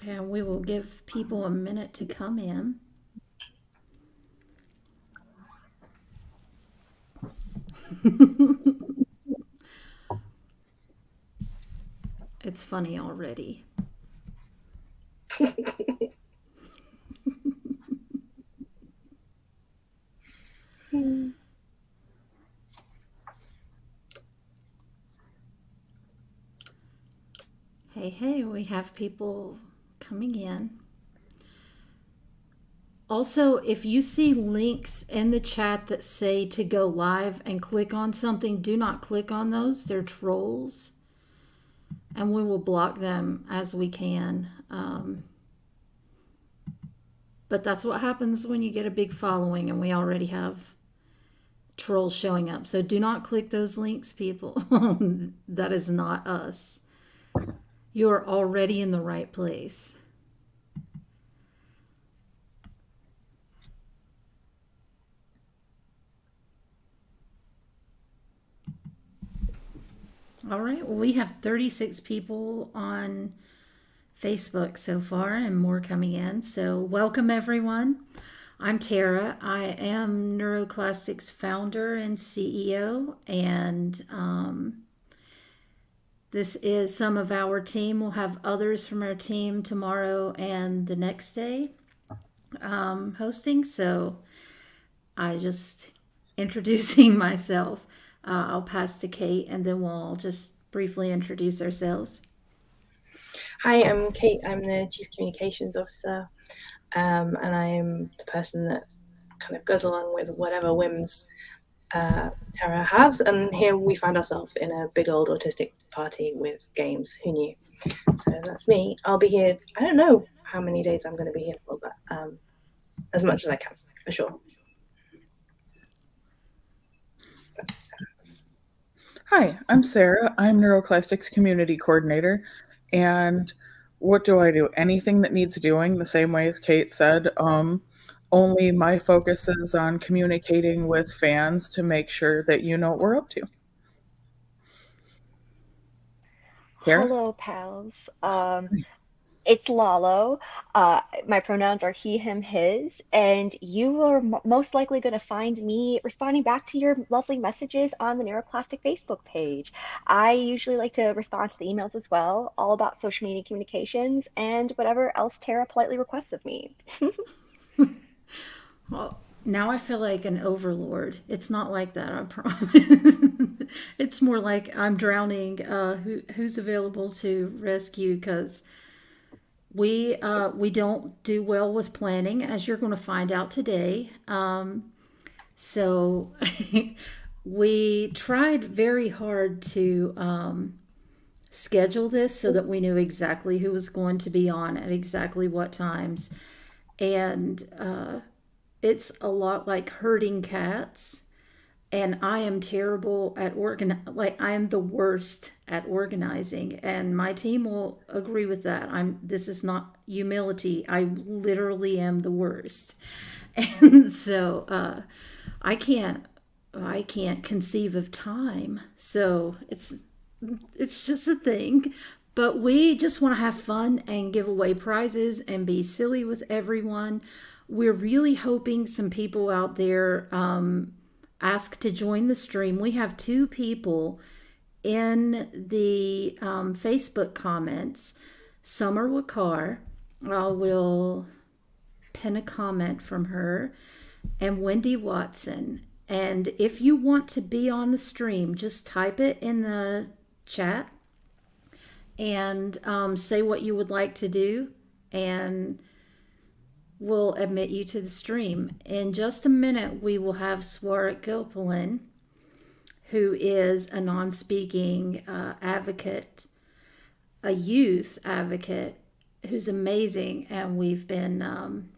And we will give people a minute to come in. It's funny already. Hey, hey, we have people coming in. Also, if you see links in the chat that say to go live and click on something, do not click on those. They're trolls. And we will block them as we can. But that's what happens when you get a big following, and we already have trolls showing up. So do not click those links, people. That is not us. You are already in the right place. All right, well, we have 36 people on Facebook so far and more coming in. So, welcome everyone. I'm Tara. I am NeuroClastic's founder and CEO, and this is some of our team. We'll have others from our team tomorrow and the next day hosting. So, I just introducing myself. I'll pass to Kate, and then we'll all just briefly introduce ourselves. Hi, I'm Kate. I'm the Chief Communications Officer, and I'm the person that kind of goes along with whatever whims Tara has. And here we find ourselves in a big old autistic party with games. Who knew? So that's me. I'll be here. I don't know how many days I'm going to be here for, but as much as I can, for sure. Hi, I'm Sarah. I'm NeuroClastic's community coordinator. And what do I do? Anything that needs doing, the same way as Kate said. Only my focus is on communicating with fans to make sure that you know what we're up to. Kara? Hello, pals. It's Lalo. My pronouns are he, him, his, and you are most likely going to find me responding back to your lovely messages on the NeuroClastic Facebook page. I usually like to respond to the emails as well, all about social media communications and whatever else Tara politely requests of me. Well, now I feel like an overlord. It's not like that, I promise. It's more like I'm drowning. Who's available to rescue? Because we don't do well with planning, as you're going to find out today. So we tried very hard to schedule this so that we knew exactly who was going to be on at exactly what times, and it's a lot like herding cats. And I am terrible at like I am the worst at organizing, and my team will agree with that. This is not humility. I literally am the worst. And so I can't conceive of time. So it's just a thing. But we just want to have fun and give away prizes and be silly with everyone. We're really hoping some people out there ask to join the stream. We have 2 people in the Facebook comments. Summer Wakar, I will pin a comment from her, and Wendy Watson. And if you want to be on the stream, just type it in the chat and say what you would like to do, and we'll admit you to the stream. In just a minute, we will have Swarik Gopalin, who is a non-speaking advocate, a youth advocate who's amazing, and we've been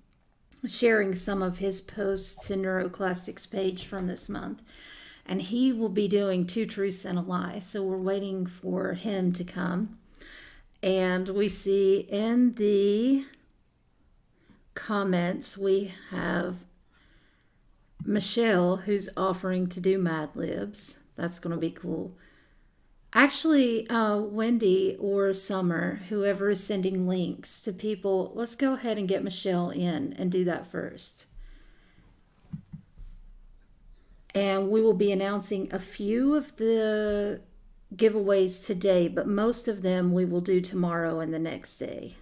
sharing some of his posts to NeuroClastic's page from this month. And he will be doing 2 Truths and a Lie, so we're waiting for him to come. And we see in the comments we have Michelle, who's offering to do Mad Libs. That's going to be cool. Actually, Wendy or Summer, whoever is sending links to people, let's go ahead and get Michelle in and do that first. And we will be announcing a few of the giveaways today, but most of them we will do tomorrow and the next day.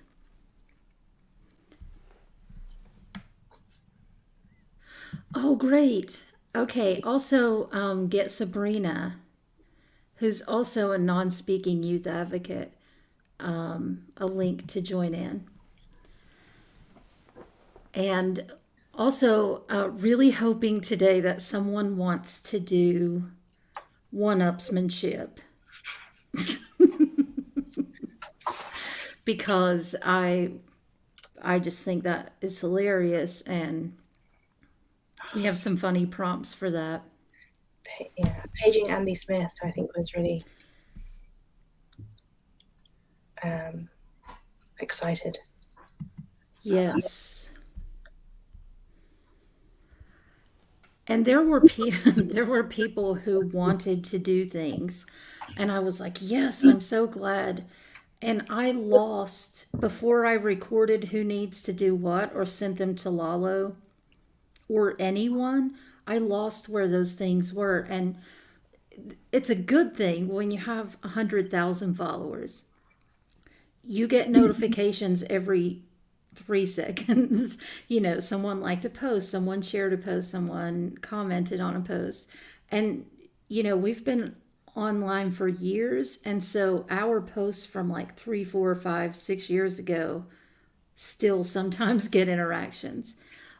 Oh, great. Okay, also get Sabrina, who's also a non speaking youth advocate, a link to join in. And also, really hoping today that someone wants to do one-upsmanship because I just think that is hilarious, and we have some funny prompts for that. Yeah, paging Andy Smith, I think, was really excited. Yes. And there were there were people who wanted to do things, and I was like, "Yes, I'm so glad." And I lost before I recorded who needs to do what or sent them to Lalo or anyone. I lost where those things were, and it's a good thing when you have 100,000 followers. You get notifications every 3 seconds. Someone liked a post, someone shared a post, someone commented on a post. And, we've been online for years. And so our posts from like 3, 4, 5, 6 years ago still sometimes get interactions.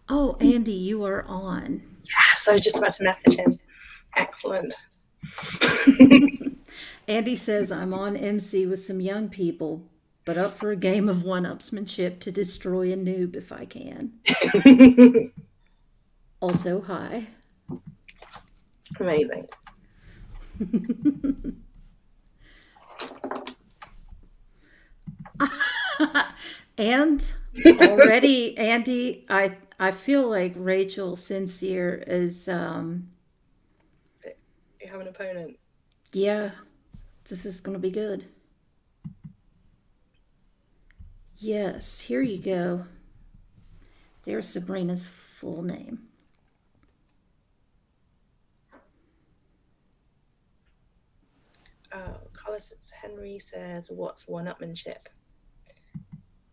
Oh, Andy, you are on. Yes, I was just about to message him. Excellent. Andy says, I'm on MC with some young people, but up for a game of one-upsmanship to destroy a noob if I can. Also, hi. Amazing. And already, Andy, I feel like Rachel Sincere is You have an opponent. Yeah, this is gonna be good. Yes, here you go. There's Sabrina's full name. Oh, Carlos Henry says, what's one-upmanship?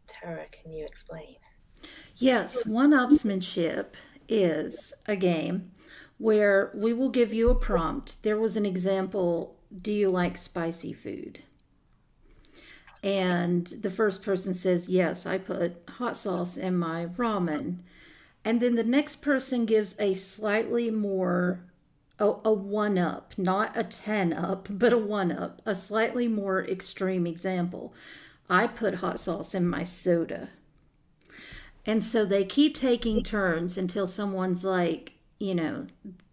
Tara, can you explain? Yes, one-upsmanship is a game where we will give you a prompt. There was an example, do you like spicy food? And the first person says, yes, I put hot sauce in my ramen. And then the next person gives a slightly more, a 1-up, not a 10-up, but a 1-up, a slightly more extreme example. I put hot sauce in my soda. And so they keep taking turns until someone's like,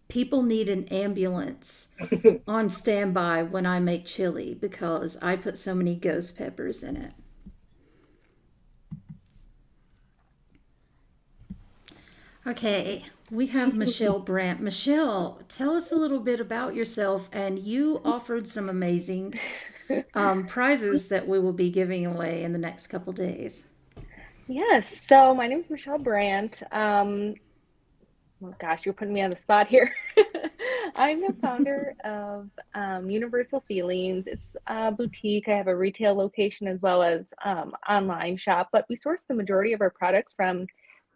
people need an ambulance on standby when I make chili because I put so many ghost peppers in it. Okay, we have Michelle Brandt. Michelle, tell us a little bit about yourself, and you offered some amazing prizes that we will be giving away in the next couple days. Yes, so my name is Michelle Brandt. Oh gosh, you're putting me on the spot here. I'm the founder of Universal Feelings. It's a boutique. I have a retail location as well as online shop, but we source the majority of our products from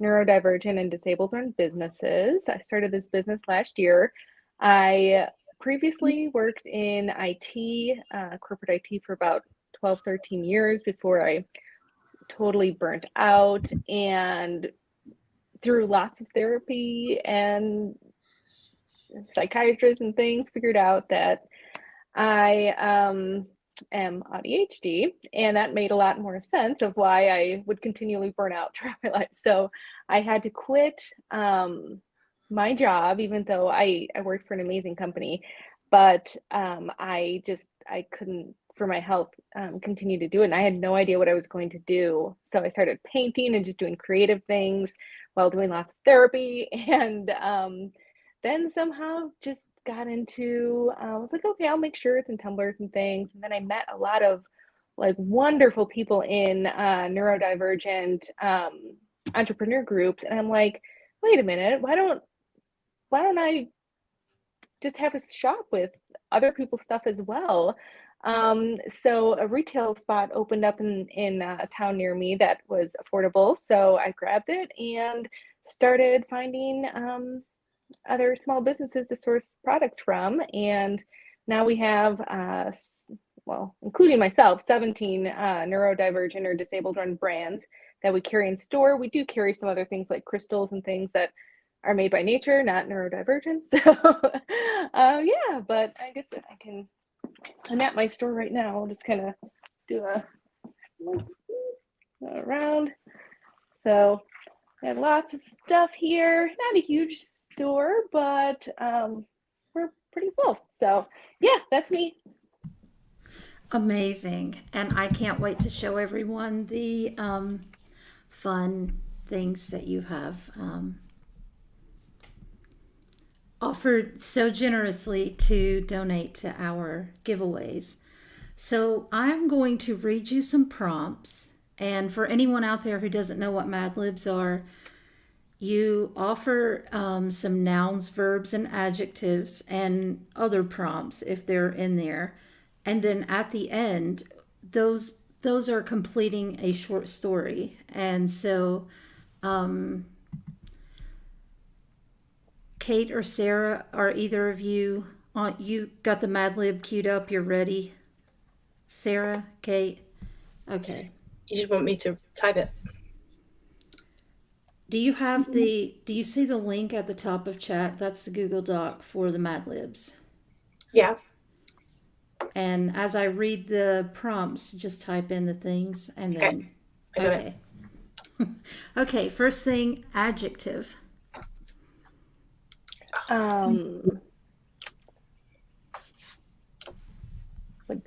neurodivergent and disabled-run businesses. I started this business last year. I previously worked in IT, corporate IT for about 12, 13 years before I totally burnt out, and through lots of therapy and psychiatrists and things, figured out that I am ADHD, and that made a lot more sense of why I would continually burn out throughout my life. So I had to quit my job, even though I worked for an amazing company, but I couldn't, for my health, continue to do it. And I had no idea what I was going to do. So I started painting and just doing creative things while doing lots of therapy. And then somehow just got into, I was like, okay, I'll make shirts and tumblers and things. And then I met a lot of like wonderful people in neurodivergent entrepreneur groups. And I'm like, wait a minute, why don't I just have a shop with other people's stuff as well? So a retail spot opened up in a town near me that was affordable. So I grabbed it and started finding other small businesses to source products from. And now we have, well, including myself, 17 neurodivergent or disabled run brands that we carry in store. We do carry some other things like crystals and things that are made by nature, not neurodivergent. So yeah, but I guess I'm at my store right now. I'll just kind of do a around. So I have lots of stuff here. Not a huge store, but we're pretty full. So yeah, that's me. Amazing. And I can't wait to show everyone the fun things that you have offered so generously to donate to our giveaways. So I'm going to read you some prompts. And for anyone out there who doesn't know what Mad Libs are, you offer some nouns, verbs, and adjectives and other prompts if they're in there. And then at the end, those are completing a short story. And so Kate or Sarah, are either of you on? You got the Mad Lib queued up? You're ready? Sarah, Kate? Okay. You just want me to type it? Do you see the link at the top of chat? That's the Google Doc for the Mad Libs. Yeah. And as I read the prompts, just type in the things and then. Okay. Okay, first thing, adjective.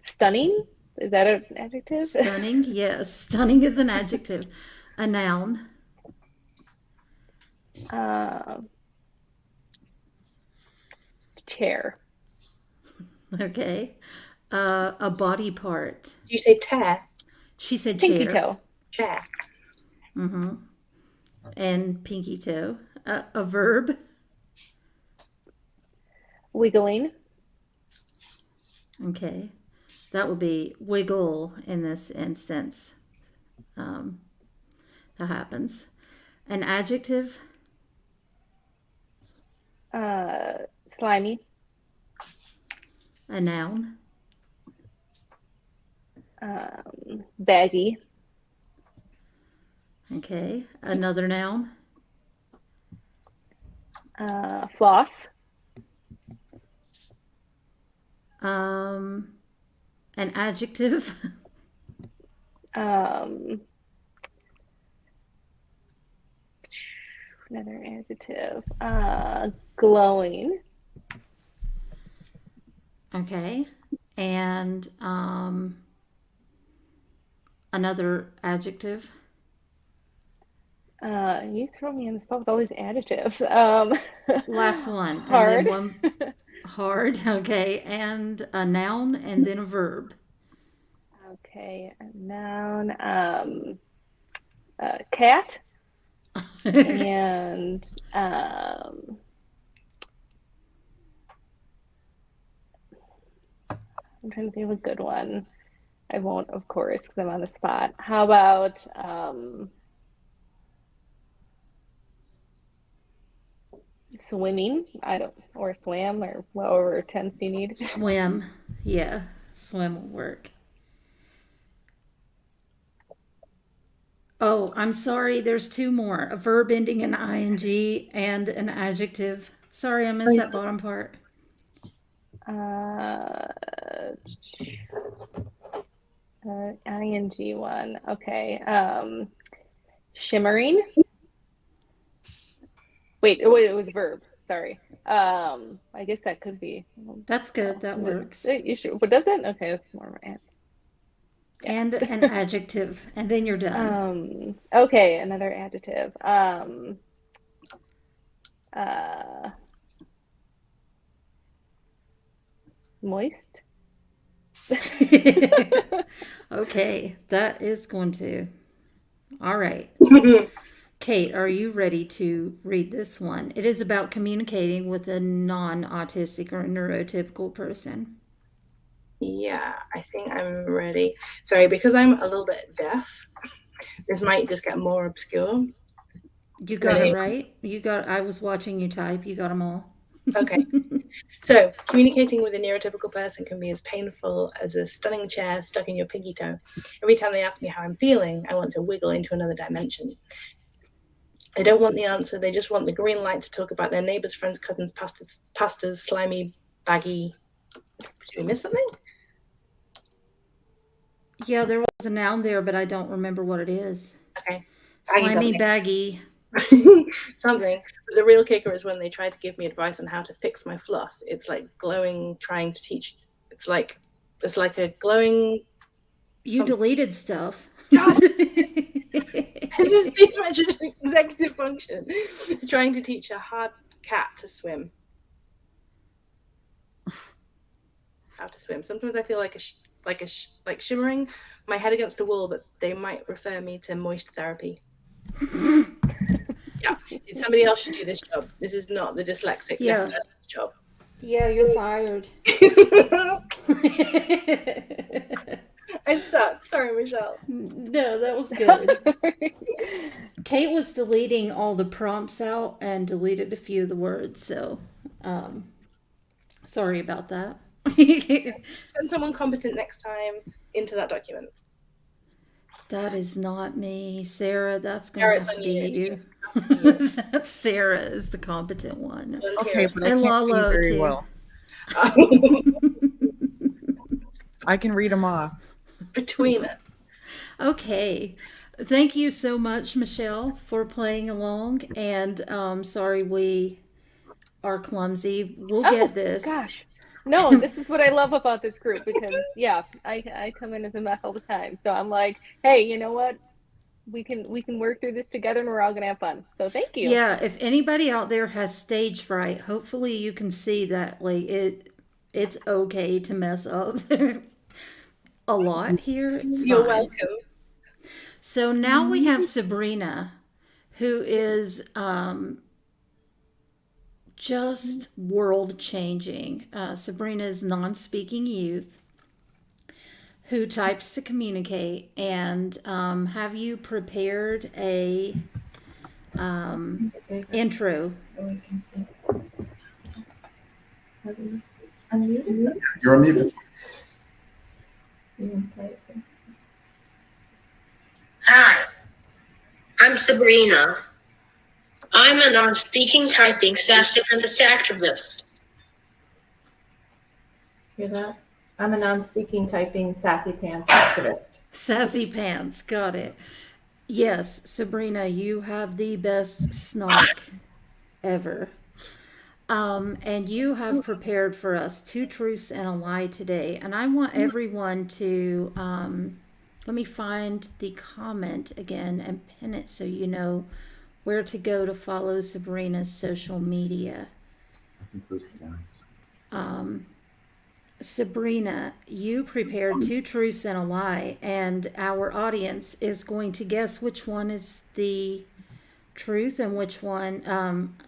Stunning? Is that an adjective? Stunning, yes. Stunning is an adjective. A noun. Chair. Okay. A body part. Did you say tear? She said Pinky chair. toe. Chair. Mm-hmm. And pinky toe. A verb. Wiggling. Okay. That would be wiggle in this instance. That happens. An adjective. Slimy. A noun. Baggy. Okay. Another noun. Floss. An adjective. Another adjective. Glowing. Okay. And another adjective. You throw me on the spot with all these adjectives. Last one. Hard. And then one hard. Okay. And a noun and then a verb. Okay. A noun. Cat. And I'm trying to think of a good one. I won't, of course, because I'm on the spot. How about swimming? Or swam, or whatever tense you need. Swim. Yeah. Swim will work. Oh, I'm sorry. There's two more. A verb ending in ing and an adjective. Sorry, I missed that bottom part. Ing one. Okay. Shimmering. Wait, it was a verb. Sorry. I guess that could be. That's good. That works. You sure? But does it? Okay, that's more of an. And an adjective, and then you're done. Okay, another adjective. Moist. Okay, that is going to. All right. Kate, are you ready to read this one? It is about communicating with a non autistic or neurotypical person. Yeah, I think I'm ready. Sorry, because I'm a little bit deaf, this might just get more obscure. You got it right? I was watching you type. You got them all. Okay. So, communicating with a neurotypical person can be as painful as a stunning chair stuck in your pinky toe. Every time they ask me how I'm feeling, I want to wiggle into another dimension. They don't want the answer, they just want the green light to talk about their neighbors, friends, cousins, pastors, slimy, baggy. Did we miss something? Yeah, there was a noun there, but I don't remember what it is. Okay. Slimy, baggy. Something. But the real kicker is when they try to give me advice on how to fix my floss. It's like glowing, trying to teach. It's like a glowing. You deleted stuff. God. This is too much executive function. Trying to teach a hard cat to swim. How to swim. Sometimes I feel like shimmering my head against the wall, but they might refer me to moist therapy. Yeah, somebody else should do this job. This is not the dyslexic deaf person's job. Yeah, you're fired. I suck. Sorry, Michelle. No, that was good. Kate was deleting all the prompts out and deleted a few of the words, so sorry about that. Send someone competent next time into that document. That is not me, Sarah. That's going to have to be you. Sarah is the competent one. Okay, but and I can't see Lalo very too. well. I can read them off. Between us. Okay. Thank you so much, Michelle, for playing along. And sorry we are clumsy. We'll get this. Gosh. No, this is what I love about this group because, yeah, I come in as a mess all the time. So I'm like, hey, you know what? We can work through this together and we're all going to have fun. So thank you. Yeah, if anybody out there has stage fright, hopefully you can see that like it's okay to mess up a lot here. It's You're fine. welcome. So now we have Sabrina, who is just world changing. Sabrina's non-speaking youth who types to communicate. And have you prepared a intro? So we can see. You're unmuted. Hi, I'm Sabrina. I'm a non-speaking typing sassy pants activist. Hear that? I'm a non-speaking typing sassy pants activist. Sassy pants, got it. Yes, Sabrina, you have the best snark ever. And you have prepared for us 2 truths and a lie today. And I want everyone to, let me find the comment again and pin it so you know where to go to follow Sabrina's social media. Sabrina, you prepared 2 truths and a lie, and our audience is going to guess which one is the truth and which one,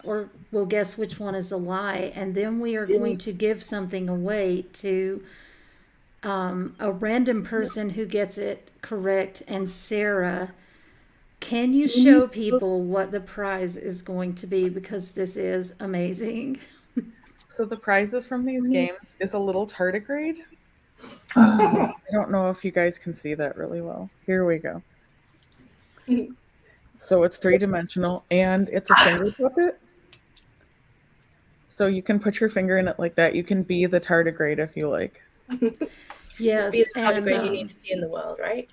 or we'll guess which one is a lie, and then we are going to give something away to a random person who gets it correct. And Sarah, can you show people what the prize is going to be, because this is amazing? So the prizes from these games is a little tardigrade. I don't know if you guys can see that really well. Here we go. So it's 3-dimensional and it's a finger puppet. So you can put your finger in it like that. You can be the tardigrade if you like. Yes, Be the tardigrade you need to see in the world, right?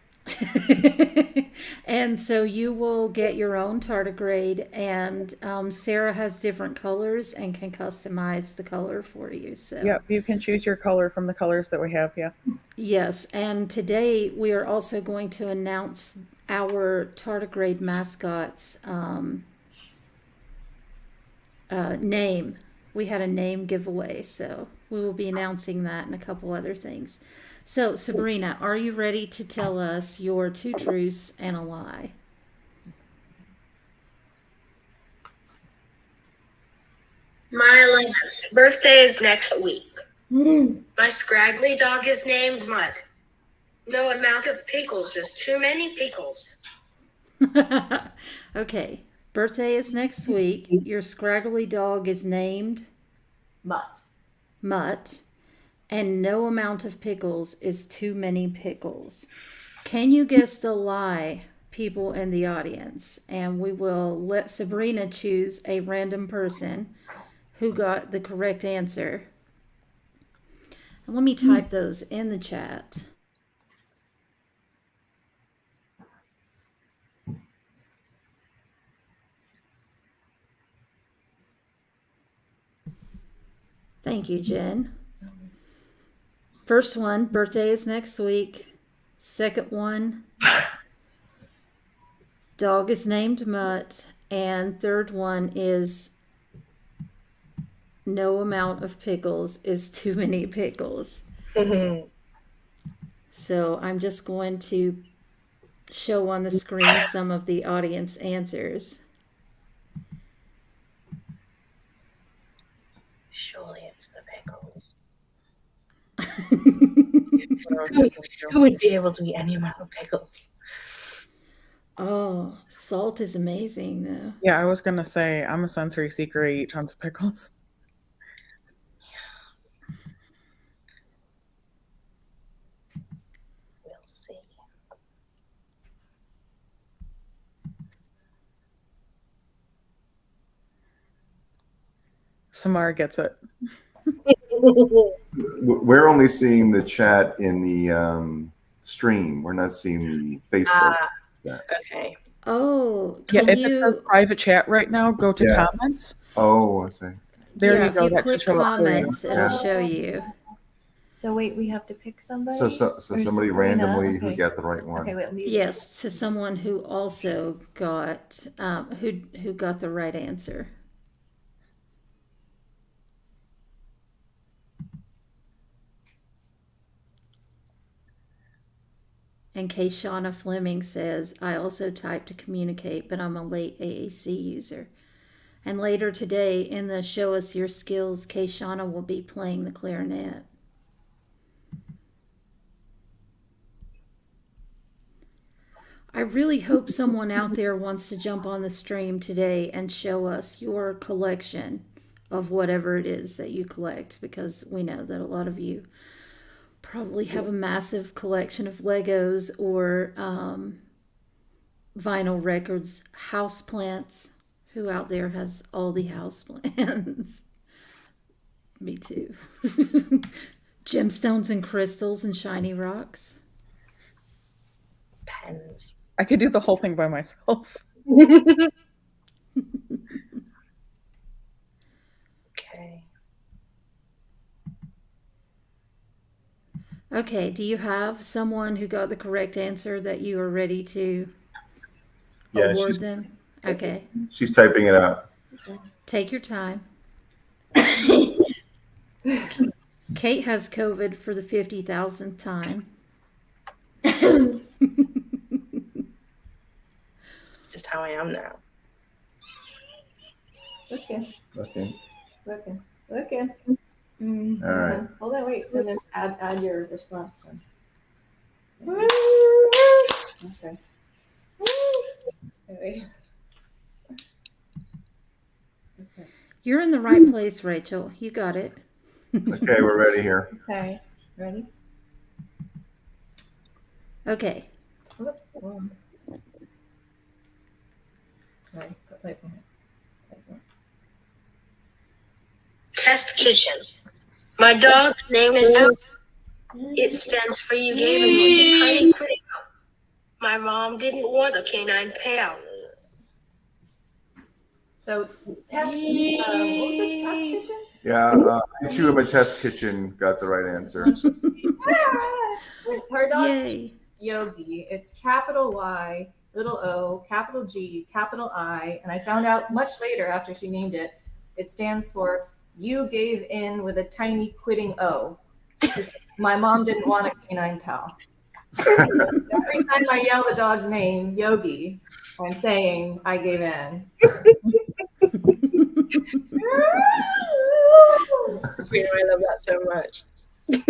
and so you will get your own tardigrade, and Sarah has different colors and can customize the color for you. So Yep, you can choose your color from the colors that we have. Yeah. yes, and today we are also going to announce our tardigrade mascot's name. we had a name giveaway, so we will be announcing that and a couple other things. So, Sabrina, are you ready to tell us your 2 truths and a lie? My 11th birthday is next week. My scraggly dog is named Mud. No amount of pickles is too many pickles. Okay, birthday is next week. Your scraggly dog is named Mutt, and no amount of pickles is too many pickles. Can you guess the lie, people in the audience? And we will let Sabrina choose a random person who got the correct answer. And let me type those in the chat. Thank you, Jen. First one, birthday is next week. Second one, dog is named Mutt. And third one is no amount of pickles is too many pickles. So I'm just going to show on the screen some of the audience answers. Surely it's the pickles. Who would be able to eat any amount of pickles? Oh, salt is amazing, though. Yeah, I was going to say, I'm a sensory seeker. I eat tons of pickles. We'll see. Samara gets it. We're only seeing the chat in the stream. We're not seeing the Facebook. Okay. Oh, Yeah, can if you? it says private chat right now, go to Yeah. comments. Oh, I see. There yeah, you go. if you That click should show up for you. comments, it'll show you. So wait, we have to pick somebody? So Or somebody Sabrina? randomly Okay. who got the right one. Okay, wait, let me Yes, to someone who also got who got the right answer. And Shauna Fleming says, I also type to communicate, but I'm a late AAC user. And later today in the Show Us Your Skills, Shauna will be playing the clarinet. I really hope someone out there wants to jump on the stream today and show us your collection of whatever it is that you collect, because we know that a lot of you probably have a massive collection of Legos or vinyl records, houseplants. Who out there has all the houseplants? Me too. Gemstones and crystals and shiny rocks. Pens. I could do the whole thing by myself. Okay. Okay, do you have someone who got the correct answer that you are ready to award them? Okay, She's typing it out. take your time. Kate has COVID for the 50,000th time. Just how I am now. Looking, Okay. looking. All right. Hold on, wait, and then add your response then. Okay. Wait. Okay. You're in the right place, Rachel. You got it. Okay, we're ready here. Okay. Ready? Okay. Whoa. Sorry. Wait. Test kitchen. My dog's name is It stands for you gave me a tiny pretty. My mom didn't want a canine pal. So test. What was it? Test kitchen. Yeah, two of my test kitchen got the right answer. Her dog's Yay. Yogi. It's capital Y, little O, capital G, capital I, and I found out much later after she named it. It stands for you gave in with a tiny quitting O. My mom didn't want a canine pal. Every time I yell the dog's name, Yogi, I'm saying I gave in. I love that so much.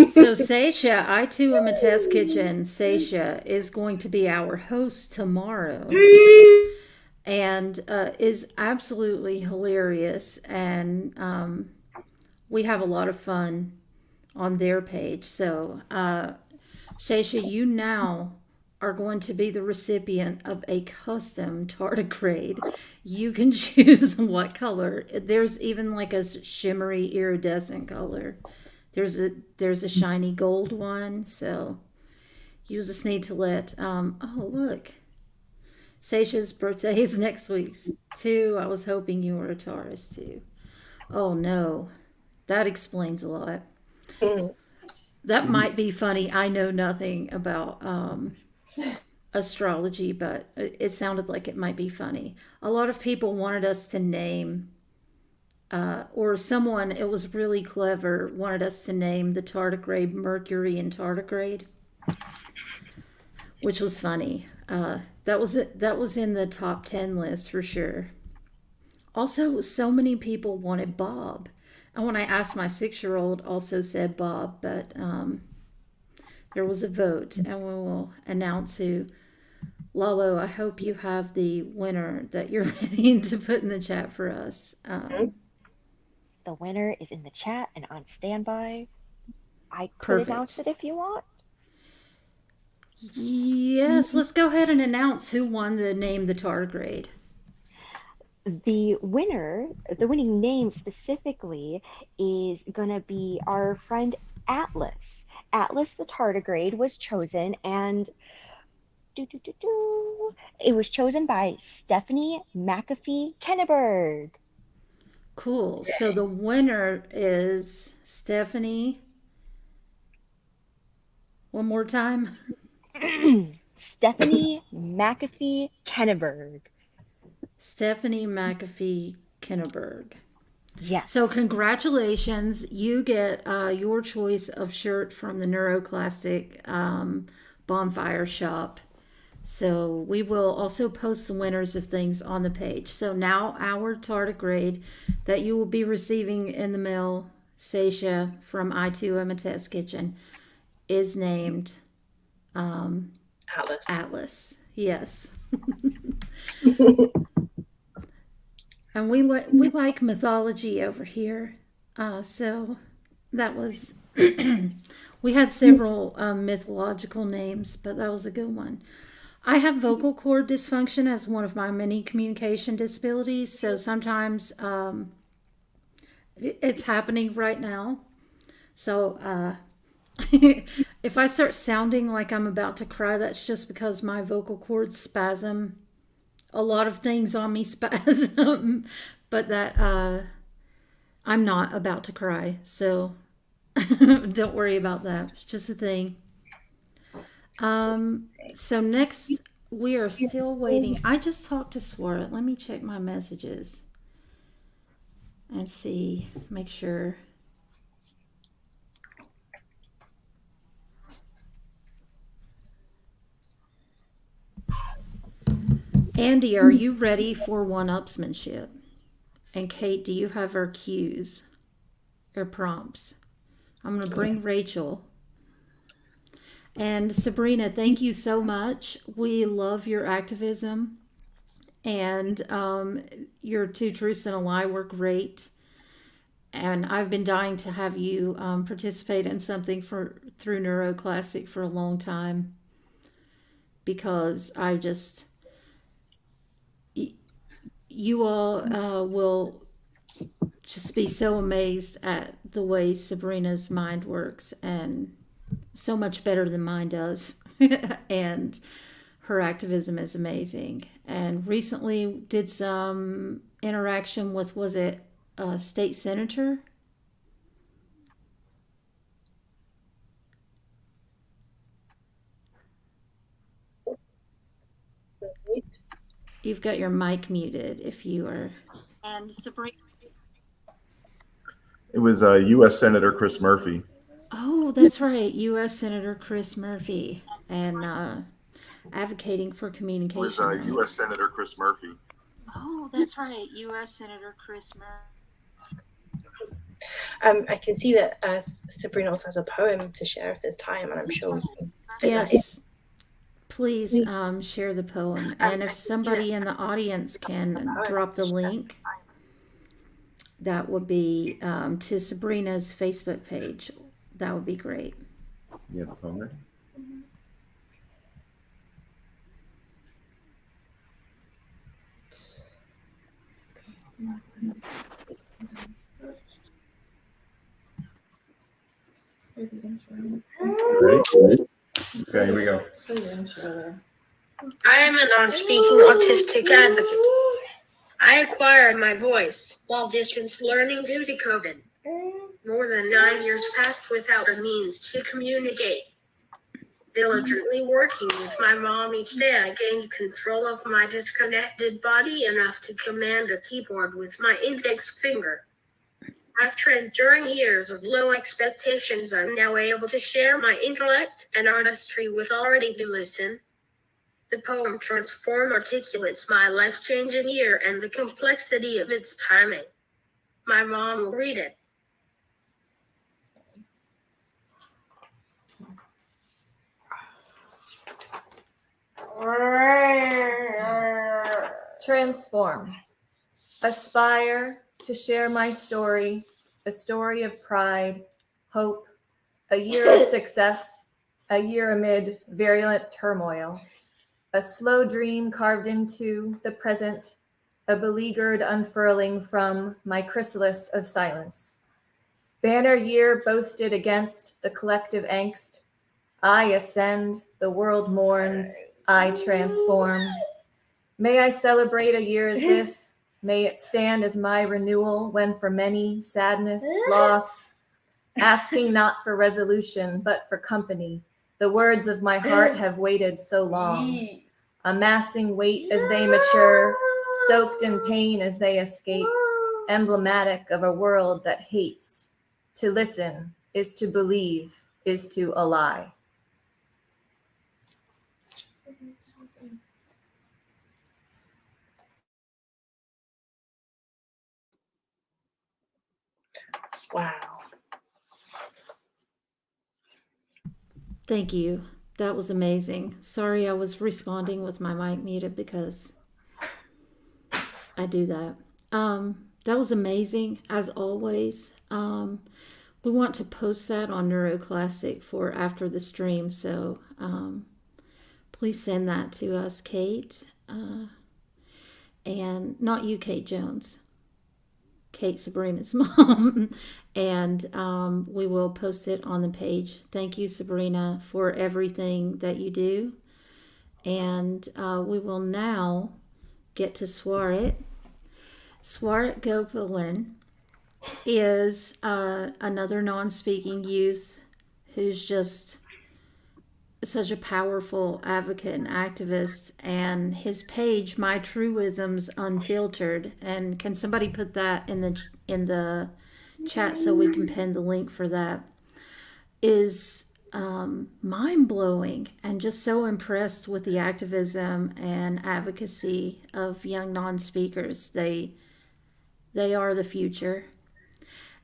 So Seisha, I too am a test kitchen. Seisha is going to be our host tomorrow and is absolutely hilarious. And we have a lot of fun on their page. So, Seisha, you now are going to be the recipient of a custom tardigrade. You can choose what color. There's even like a shimmery iridescent color. There's a shiny gold one. So you just need to let. Oh look, Seisha's birthday is next week too. I was hoping you were a Taurus too. Oh no, that explains a lot. That might be funny. I know nothing about astrology, but it sounded like it might be funny. A lot of people wanted us to name, or someone, it was really clever, wanted us to name the tardigrade Mercury and tardigrade, which was funny. That was it. That was in the top 10 list for sure. Also, so many people wanted Bob. And when I asked my 6-year-old, also said Bob, but there was a vote, and we will announce who. Lalo, I hope you have the winner that you're ready to put in the chat for us. The winner is in the chat and on standby. I could Perfect. announce it if you want. Yes, let's go ahead and announce who won the Name the Tardigrade. The winner, the winning name specifically, is going to be our friend Atlas. Atlas the tardigrade was chosen, and it was chosen by Stephanie McAfee Kenneberg. Cool. So the winner is Stephanie. One more time. Stephanie McAfee Kenneberg. Stephanie McAfee Kenneberg. Yes. So congratulations. You get your choice of shirt from the NeuroClastic Bonfire Shop. So we will also post the winners of things on the page. So now our tardigrade that you will be receiving in the mail, Seisha from I2M a Test Kitchen, is named Atlas. Atlas. Yes. And we like mythology over here. So that was, we had several mythological names, but that was a good one. I have vocal cord dysfunction as one of my many communication disabilities. So sometimes it's happening right now. So if I start sounding like I'm about to cry, that's just because my vocal cords spasm. A lot of things on me spasm, but that I'm not about to cry, so don't worry about that. It's just a thing. So next, we are still waiting. I just talked to Swart. Let me check my messages and see, make sure. Andy, are you ready for one-upsmanship? And Kate, do you have her cues or prompts? I'm going to bring Rachel. And Sabrina, thank you so much. We love your activism. And your 2 Truths and a Lie were great. And I've been dying to have you participate in something through NeuroClastic for a long time. Because I just... You all will just be so amazed at the way Sabrina's mind works, and so much better than mine does. And her activism is amazing. And recently did some interaction with, was it a state senator? You've got your mic muted if you are. And Sabrina. was U.S. Senator Chris Murphy. Oh, that's right. U.S. Senator Chris Murphy and advocating for communication, right? U.S. Senator Chris Murphy. Oh, that's right. U.S. Senator Chris Murphy. I can see that Sabrina also has a poem to share if there's time, and I'm sure we can fit that in. Yes. Please share the poem. And if somebody in the audience can drop the link, that would be to Sabrina's Facebook page. That would be great. You have the poem ready? Ready? Okay, here we go. I am a non-speaking autistic advocate. I acquired my voice while distance learning due to COVID. More than 9 years passed without a means to communicate. Diligently working with my mom each day, I gained control of my disconnected body enough to command a keyboard with my index finger. I've trained during years of low expectations. I'm now able to share my intellect and artistry with already to listen. The poem Transform articulates my life-changing year and the complexity of its timing. My mom will read it. Transform. Aspire to share my story, a story of pride, hope, a year of success, a year amid virulent turmoil, a slow dream carved into the present, a beleaguered unfurling from my chrysalis of silence. Banner year boasted against the collective angst. I ascend, the world mourns, I transform. May I celebrate a year as this. May it stand as my renewal when for many sadness, loss, asking not for resolution, but for company. The words of my heart have waited so long, amassing weight as they mature, soaked in pain as they escape, emblematic of a world that hates. To listen is to believe, is to ally. Wow. Thank you. That was amazing. Sorry I was responding with my mic muted because I do that. That was amazing, as always. We want to post that on NeuroClastic for after the stream, so please send that to us, Kate. And not you, Kate Jones. Kate, Sabrina's mom. And we will post it on the page. Thank you, Sabrina, for everything that you do. And we will now get to Swarit. Swarit Gopalan is another non-speaking youth who's just such a powerful advocate and activist, and his page, My Truisms Unfiltered, and can somebody put that in the chat so we can pin the link for that, is mind-blowing, and just so impressed with the activism and advocacy of young non-speakers. They are the future.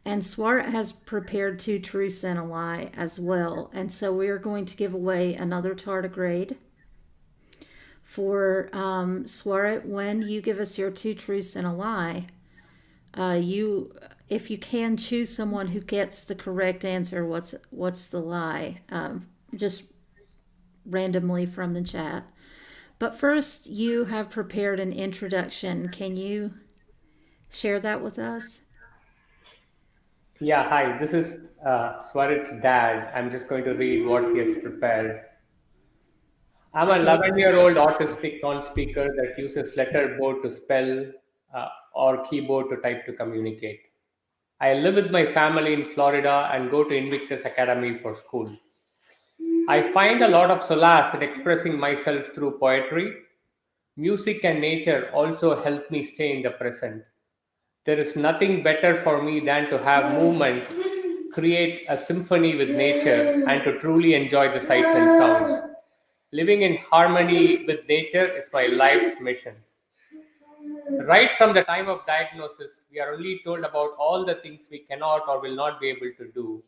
And Swart has prepared 2 truths and a lie as well. And so we are going to give away another tardigrade for Swart. When you give us your 2 truths and a lie, if you can, choose someone who gets the correct answer. What's the lie? Just randomly from the chat. But first, you have prepared an introduction. Can you share that with us? Yeah, hi, this is Swarit's dad. I'm just going to read what he has prepared. I'm a Okay. 11-year-old autistic non-speaker that uses letterboard to spell or keyboard to type to communicate. I live with my family in Florida and go to Invictus Academy for school. I find a lot of solace in expressing myself through poetry. Music and nature also help me stay in the present. There is nothing better for me than to have movement, create a symphony with nature, and to truly enjoy the sights and sounds. Living in harmony with nature is my life's mission. Right from the time of diagnosis, we are only told about all the things we cannot or will not be able to do.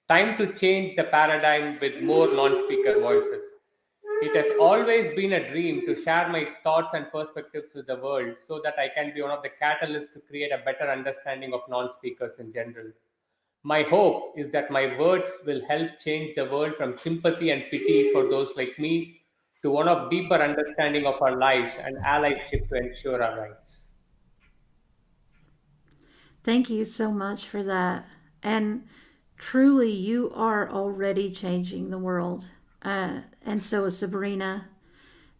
Time to change the paradigm with more non speaker voices. It has always been a dream to share my thoughts and perspectives with the world so that I can be one of the catalysts to create a better understanding of non speakers in general. My hope is that my words will help change the world from sympathy and pity for those like me to one of deeper understanding of our lives and allyship to ensure our rights. Thank you so much for that. And truly, you are already changing the world. And so is Sabrina.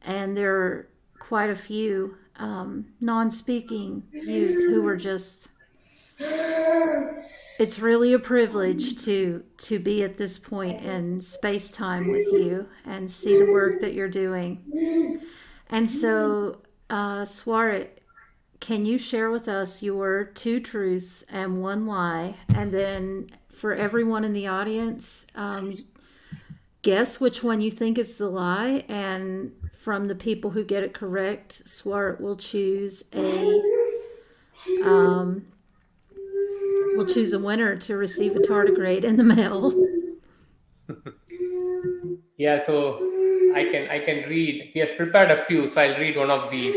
And there are quite a few non speaking youth who are just. It's really a privilege to be at this point in space time with you and see the work that you're doing. And so, Swarit, can you share with us your two truths and one lie? And then for everyone in the audience, guess which one you think is the lie. And from the people who get it correct, Swarit will choose a winner to receive a tardigrade in the mail. Yeah, so I can read. He has prepared a few, so I'll read one of these.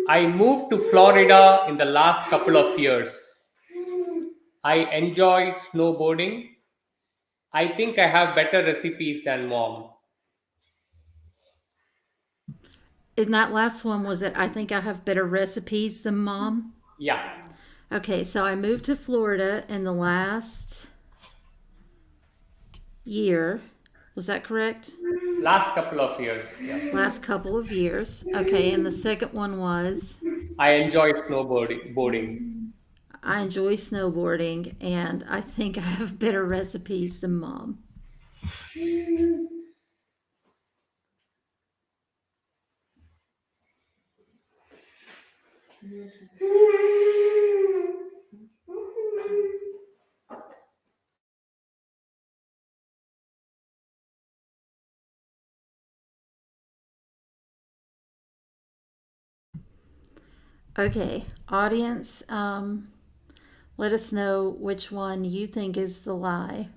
I moved to Florida in the last couple of years. I enjoy snowboarding. I think I have better recipes than mom. In that last one, was it I think I have better recipes than mom? Yeah, Okay, so I moved to Florida in the last year. Was that correct? last couple of years. Yeah. Last couple of years. Okay, and the second one was I enjoy snowboarding. Boarding. I enjoy snowboarding and I think I have better recipes than mom. Okay, audience, let us know which one you think is the lie.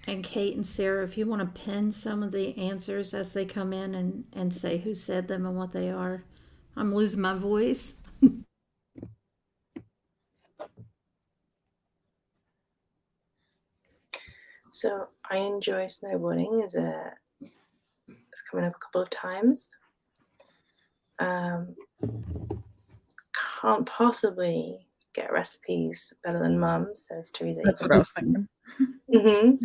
And Kate and Sarah, if you want to pin some of the answers as they come in and say who said them and what they are. I'm losing my voice. So I enjoy snowboarding. It's coming up a couple of times. Can't possibly get recipes better than mum's, says Teresa. That's what I was thinking. Mm-hmm.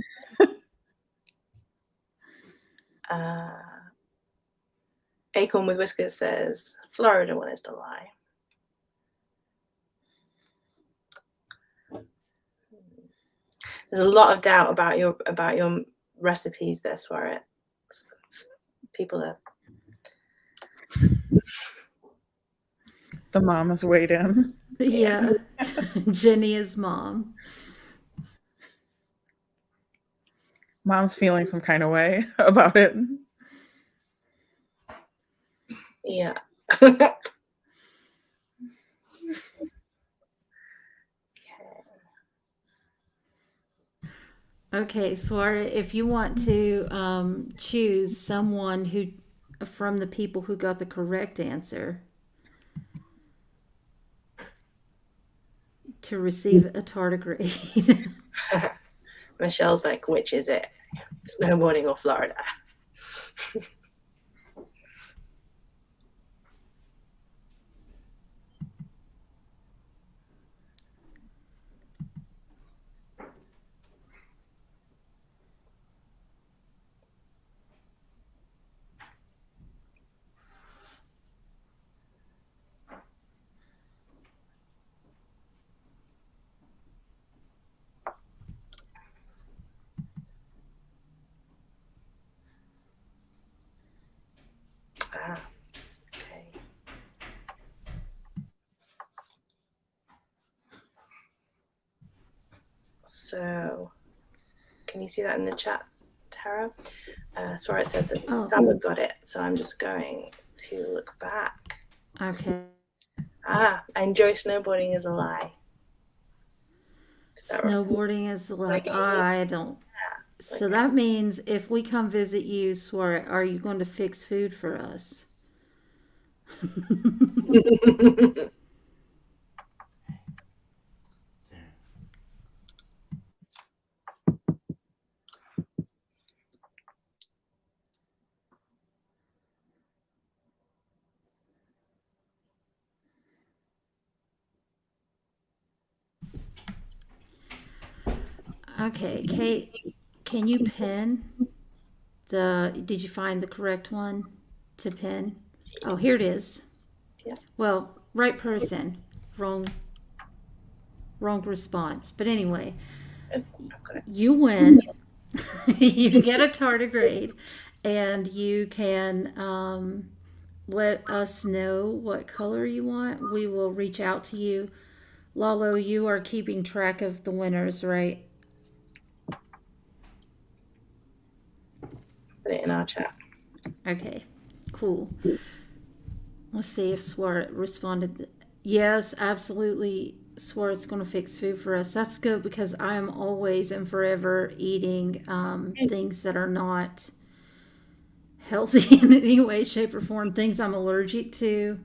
Acorn with Whiskers says Florida one is the lie. There's a lot of doubt about your recipes there, Swarit. People are. The mom has weighed in. Yeah. Jenny is mom. Mom's feeling some kind of way about it. Yeah. Okay, Swara, if you want to choose someone who, from the people who got the correct answer, to receive a tardigrade. Michelle's like, which is it? Snowboarding or Florida? So can you see that in the chat, Tara? Sora said that Oh. Summer got it, so I'm just going to look back. Okay. I enjoy snowboarding is a lie. Is that right? Snowboarding is like, Like, I don't. So that means if we come visit you, Swara, are you going to fix food for us? Okay, Kate, can you pin did you find the correct one to pin? Oh, here it is. Yeah. Well, right person, wrong response. But anyway, you win. You get a tardigrade, and you can let us know what color you want. We will reach out to you. Lalo, you are keeping track of the winners, right? Put it in our chat. Okay, cool. Let's see if Swart responded. Yes, absolutely. Swart's going to fix food for us. That's good because I am always and forever eating things that are not healthy in any way, shape, or form. Things I'm allergic to.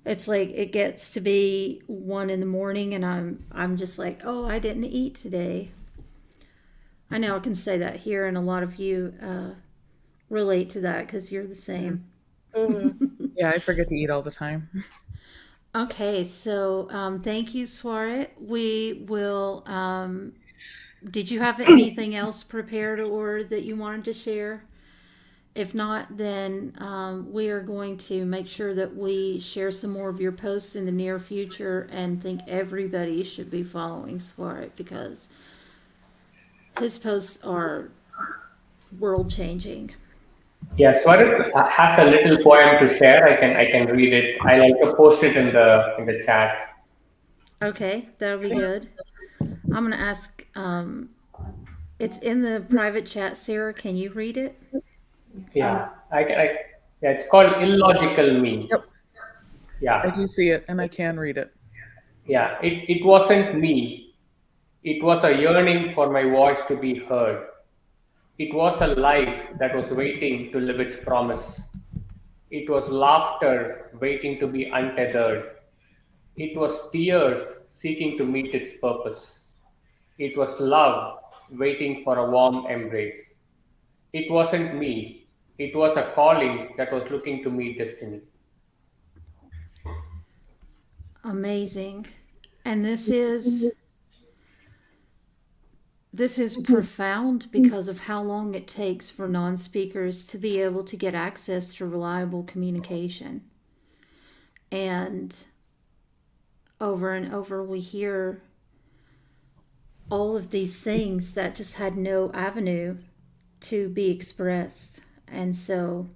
It's like it gets to be 1 a.m. and I'm just like, oh, I didn't eat today. I know I can say that here, and a lot of you relate to that because you're the same. Mm-hmm. Yeah, I forget to eat all the time. Okay, so thank you, Swarit. We will. Did you have anything else prepared or that you wanted to share? If not, then we are going to make sure that we share some more of your posts in the near future, and think everybody should be following Swarit because his posts are world changing. Yeah, Swarit has a little poem to share. I can read it. I like to post it in the chat. Okay, that'll be good. I'm gonna ask. It's in the private chat. Sarah, can you read it? Yeah, yeah, it's called Illogical Me. Yep. Yeah. I do see it, and I can read it. Yeah, it wasn't me. It was a yearning for my voice to be heard. It was a life that was waiting to live its promise. It was laughter waiting to be untethered. It was tears seeking to meet its purpose. It was love waiting for a warm embrace. It wasn't me. It was a calling that was looking to meet destiny. Amazing. And this is profound because of how long it takes for non-speakers to be able to get access to reliable communication. And over we hear all of these things that just had no avenue to be expressed. And so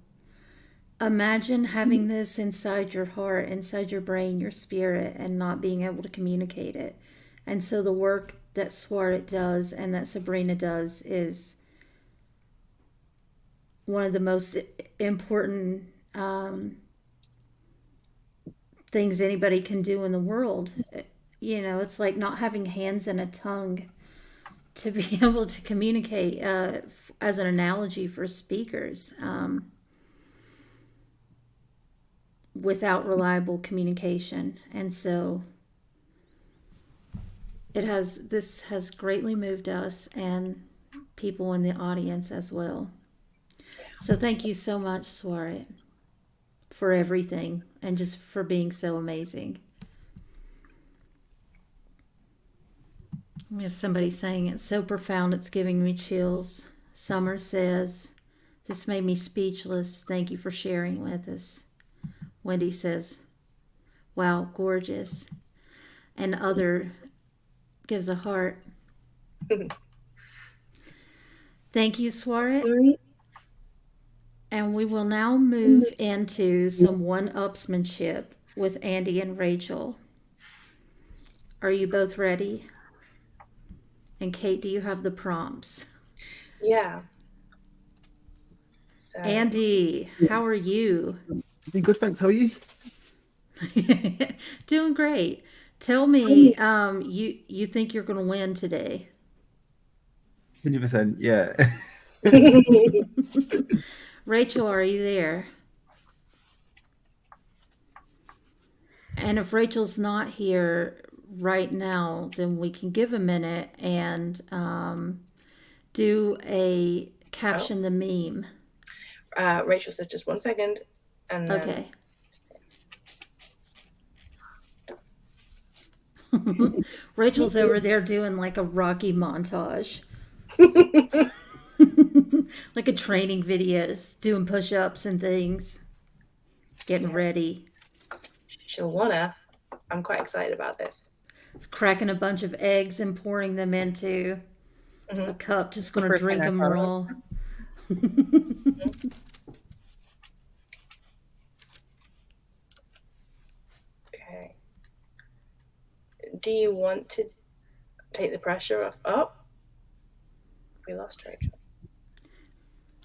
imagine having this inside your heart, inside your brain, your spirit, and not being able to communicate it. And so the work that Swarit does and that Sabrina does is one of the most important things anybody can do in the world. You know, it's like not having hands and a tongue to be able to communicate as an analogy for speakers. Without reliable communication. And so this has greatly moved us and people in the audience as well. So thank you so much, Swarit, for everything and just for being so amazing. We have somebody saying it's so profound it's giving me chills. Summer says, this made me speechless. Thank you for sharing with us. Wendy says, wow, gorgeous. And other gives a heart. Thank you, Swarit. And we will now move into some one-upsmanship with Andy and Rachel. Are you both ready? And Kate, do you have the prompts? Yeah. So Andy, how are you? Been good, thanks. How are you? Doing great. Tell me, you think you're going to win today? 100%, yeah. Rachel, are you there? And if Rachel's not here right now, then we can give a minute and do a caption the meme. Rachel says just 1 second, and then Okay. Rachel's over there doing like a Rocky montage. Like a training videos, doing push-ups and things. Getting ready. she'll wanna. I'm quite excited about this. It's cracking a bunch of eggs and pouring them into a cup. Just going to first thing drink I them thought of. raw. Okay. Do you want to take the pressure off? Oh, we lost Rachel.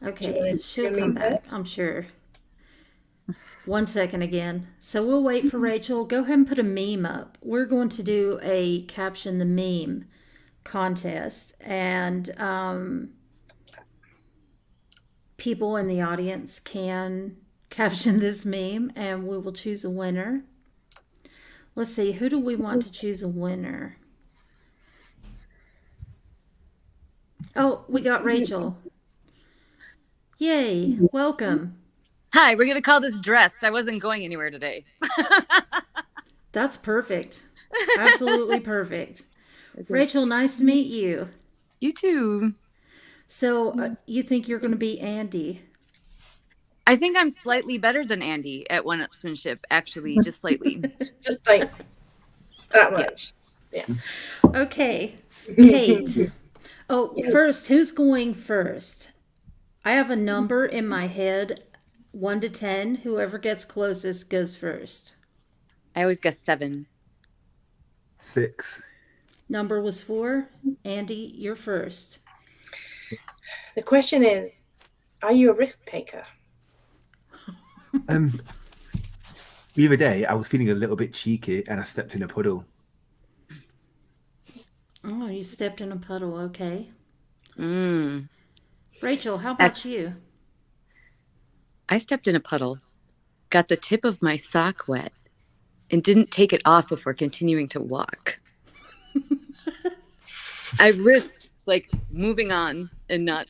Okay, she'll come back, I'm sure. 1 second again. So we'll wait for Rachel. Go ahead and put a meme up. We're going to do a caption the meme contest, and people in the audience can caption this meme, and we will choose a winner. Let's see, who do we want to choose a winner? Oh, we got Rachel. Yay, welcome. Hi, we're going to call this dressed. I wasn't going anywhere today. That's perfect. Absolutely perfect. Rachel, nice to meet you. You too. So you think you're going to be Andy? I think I'm slightly better than Andy at one-upsmanship, actually, just slightly. Just like that much. Yeah. Okay, Kate. Oh, first, who's going first? I have a number in my head, 1 to 10. Whoever gets closest goes first. I always guess 7. 6. Number was 4. Andy, you're first. The question is, are you a risk taker? The other day, I was feeling a little bit cheeky and I stepped in a puddle. Oh, you stepped in a puddle. Okay. Mm. Rachel, how about you? I stepped in a puddle, got the tip of my sock wet, and didn't take it off before continuing to walk. I risked, like, moving on and not...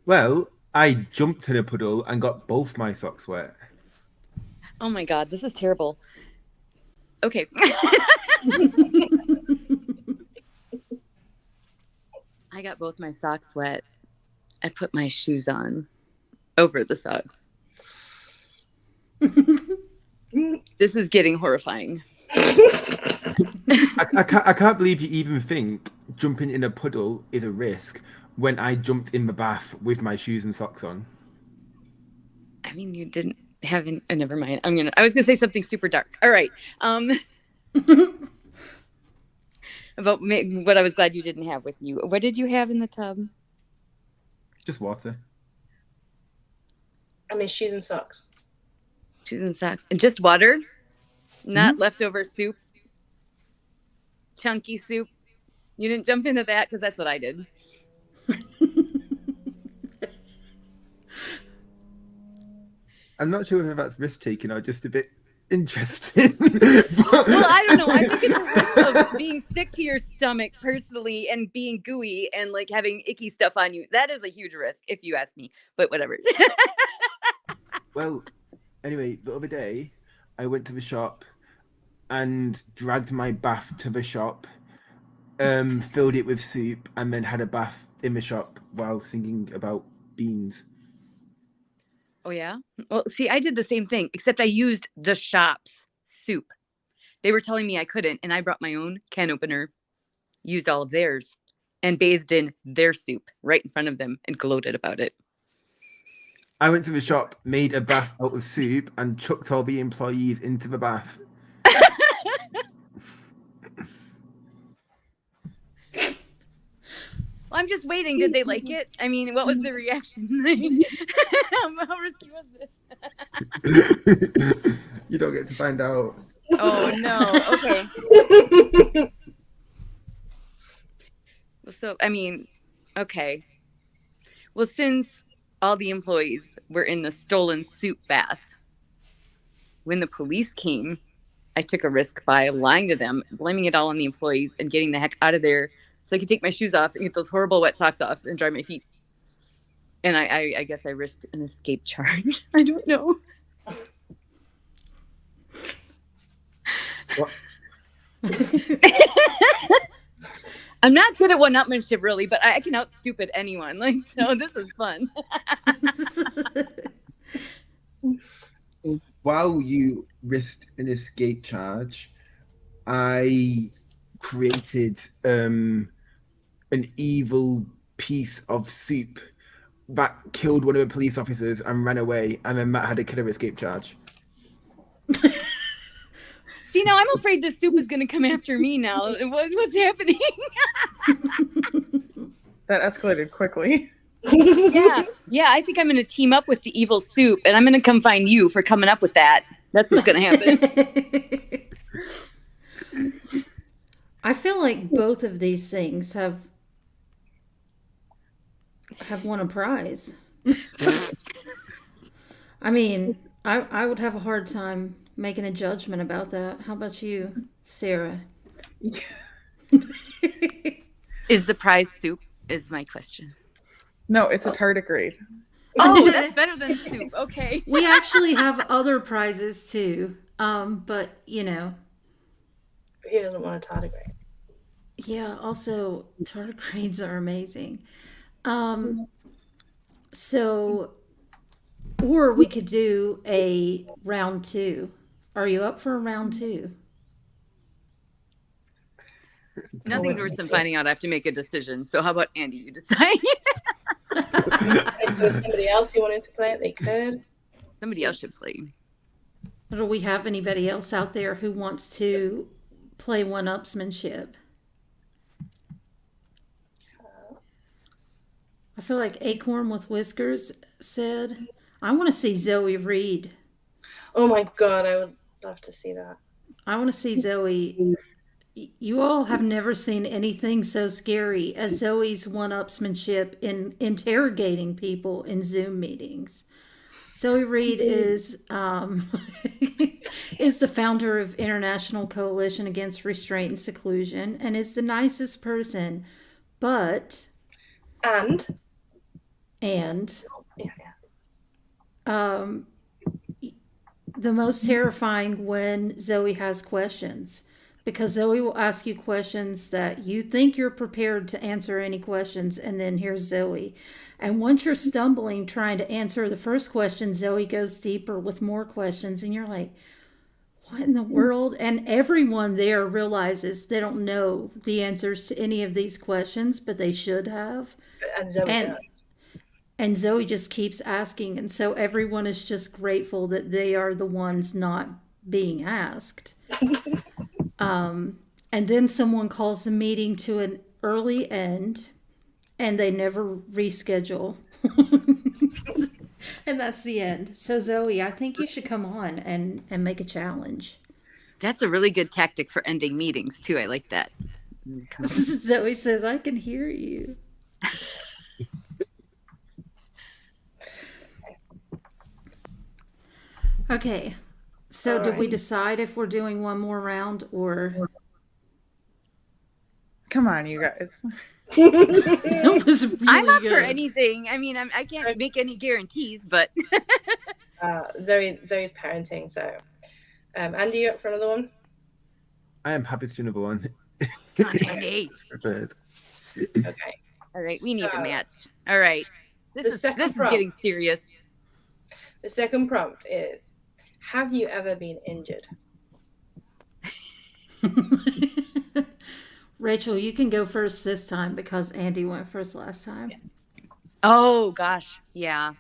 Well, I jumped in a puddle and got both my socks wet. Oh my God, this is terrible. Okay. I got both my socks wet. I put my shoes on over the socks. This is getting horrifying. I can't believe you even think jumping in a puddle is a risk when I jumped in the bath with my shoes and socks on. I mean, you didn't have any... Oh, never mind. I was gonna say something super dark. All right. About what I was glad you didn't have with you. What did you have in the tub? Just water. I mean, shoes and socks. Shoes and socks. And just water? Not leftover soup? Chunky soup? You didn't jump into that? Because that's what I did. I'm not sure whether that's risk-taking or just a bit interesting. Well, I don't know. I think it's a risk of being sick to your stomach personally and being gooey and like having icky stuff on you. That is a huge risk, if you ask me. But whatever. Well, anyway, the other day I went to the shop and dragged my bath to the shop, filled it with soup, and then had a bath in the shop while singing about beans. Oh, yeah? Well, see, I did the same thing, except I used the shop's soup. They were telling me I couldn't, and I brought my own can opener, used all of theirs, and bathed in their soup right in front of them and gloated about it. I went to the shop, made a bath out of soup, and chucked all the employees into the bath. I'm just waiting. Did they like it? I mean, what was the reaction? How risky was this? You don't get to find out. Oh no. Okay. So I mean, okay. Well, since all the employees were in the stolen soup bath, when the police came, I took a risk by lying to them, blaming it all on the employees, and getting the heck out of there so I could take my shoes off and get those horrible wet socks off and dry my feet. And I guess I risked an escape charge. I don't know. What? I'm not good at one-upmanship, really, but I can out-stupid anyone. Like, so this is fun. While you risked an escape charge, I created an evil piece of soup that killed one of the police officers and ran away, and then Matt had a killer escape charge. See, now I'm afraid the soup is going to come after me now. What's happening? That escalated quickly. Yeah, I think I'm going to team up with the evil soup, and I'm going to come find you for coming up with that. That's what's going to happen. I feel like both of these things have won a prize. I mean, I would have a hard time making a judgment about that. How about you, Sarah? Is the prize soup? Is my question. No, it's a tardigrade. Oh, that's better than soup. Okay. We actually have other prizes too. But you know. Who doesn't want a tardigrade? Yeah, also tardigrades are amazing. So, or we could do a round 2. Are you up for a round 2? Nothing's worse than finding out I have to make a decision. So how about Andy? You decide. If there was somebody else who wanted to play it, they could. Somebody else should play. Do we have anybody else out there who wants to play one-upsmanship? I feel like Acorn with Whiskers said, I want to see Zoe read. Oh my god, I would love to see that. I want to see Zoe. You all have never seen anything so scary as Zoe's one-upsmanship in interrogating people in Zoom meetings. Zoe Reed is is the founder of International Coalition Against Restraint and Seclusion and is the nicest person, but the most terrifying when Zoe has questions, because Zoe will ask you questions that you think you're prepared to answer any questions, and then here's Zoe. And once you're stumbling trying to answer the first question, Zoe goes deeper with more questions, and you're like, what in the world? And everyone there realizes they don't know the answers to any of these questions, but they should have. And Zoe does. And Zoe just keeps asking, and so everyone is just grateful that they are the ones not being asked. And then someone calls the meeting to an early end, and they never reschedule. And that's the end. So Zoe, I think you should come on and make a challenge. That's a really good tactic for ending meetings too. I like that. Zoe says, I can hear you. Okay. So did we decide if we're doing one more round or? Come on, you guys. That was really I'm up good. for anything. I mean, I can't make any guarantees, but Zoe's parenting. So, Andy, you up for another one? I am happy to do another one. Come on, Andy. Preferred. Okay. All right, we need a match. All right, this is getting serious. The second prompt is: have you ever been injured? Rachel, you can go first this time because Andy went first last time. Oh gosh, yeah.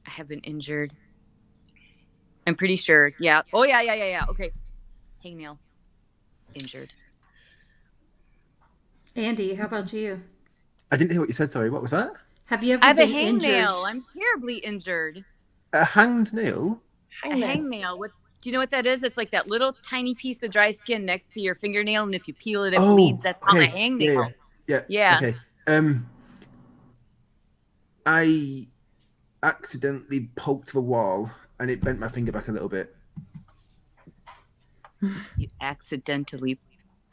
I have been injured. I'm pretty sure. Yeah. Oh yeah. Okay. Hangnail. Injured. Andy, how about you? I didn't hear what you said. Sorry, what was that? Have you I ever have a been injured? hangnail. I'm terribly injured. A hanged nail? A hangnail. What do you know what that is? It's like that little tiny piece of dry skin next to your fingernail, and if you peel it, it bleeds. Oh, That's called a okay. hangnail. Yeah. Yeah. Okay. I accidentally poked the wall and it bent my finger back a little bit. You accidentally.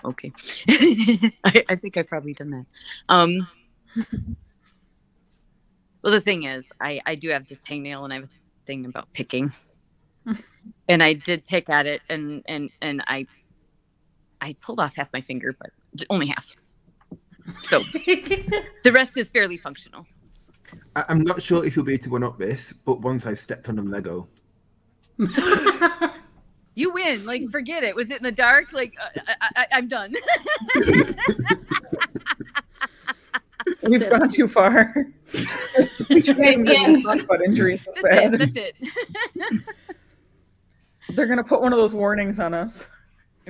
Okay. I think I've probably done that. Well, the thing is, I do have this hangnail, and I have a thing about picking. And I did pick at it, and I pulled off half my finger, but only half. So the rest is fairly functional. I'm not sure if you'll be able to one up this, but once I stepped on a Lego. You win. Like, forget it. Was it in the dark? Like, I'm done. We've gone too far. We shouldn't even talk about injuries this bad. That's it. They're going to put one of those warnings on us.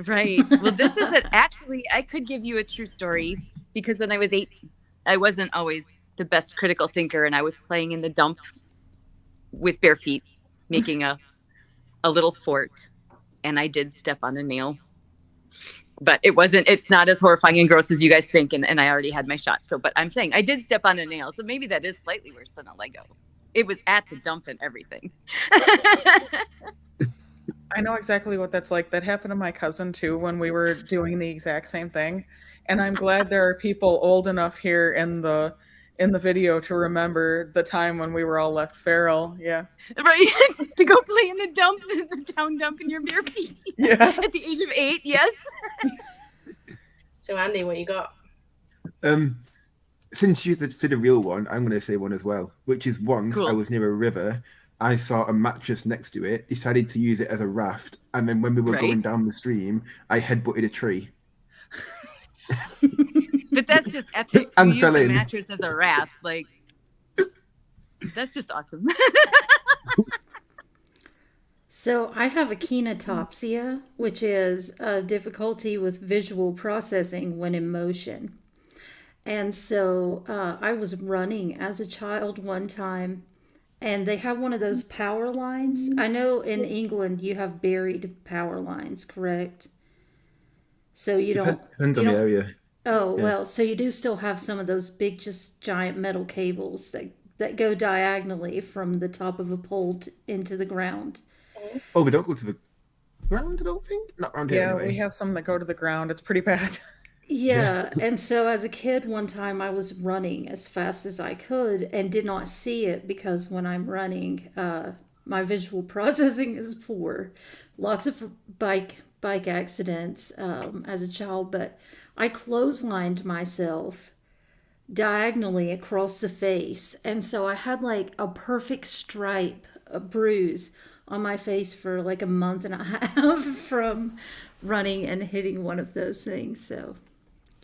Right. Well, this is it. Actually, I could give you a true story, because when I was 8, I wasn't always the best critical thinker, and I was playing in the dump with bare feet, making a little fort, and I did step on a nail. But it's not as horrifying and gross as you guys think, and I already had my shot. So, but I'm saying I did step on a nail, so maybe that is slightly worse than a Lego. It was at the dump and everything. I know exactly what that's like. That happened to my cousin too when we were doing the exact same thing. And I'm glad there are people old enough here in the video to remember the time when we were all left feral. Yeah. Right. To go play in the dump, the town dump in your bare feet. Yeah. At the age of 8, yes. So Andy, what you got? Since you said a real one, I'm going to say one as well, which is once Cool. I was near a river. I saw a mattress next to it, decided to use it as a raft, and then when we were going down the stream, I headbutted a tree. But that's just epic. And You fell use a in. mattress as a raft. Like, that's just awesome. So I have echinotopsia, which is a difficulty with visual processing when in motion. And so I was running as a child one time, and they have one of those power lines. I know in England you have buried power lines, correct? So you don't... Depends on the area. Oh, Yeah. well, so you do still have some of those big, just giant metal cables that go diagonally from the top of a pole into the ground. Oh, we don't go to the ground, I don't think? Not around here Yeah, anyway. we have some that go to the ground. It's pretty bad. Yeah, and so as a kid, one time I was running as fast as I could and did not see it because when I'm running, my visual processing is poor. Lots of bike accidents as a child, but I clotheslined myself diagonally across the face, and so I had like a perfect stripe, a bruise on my face for like a month and a half from running and hitting one of those things. So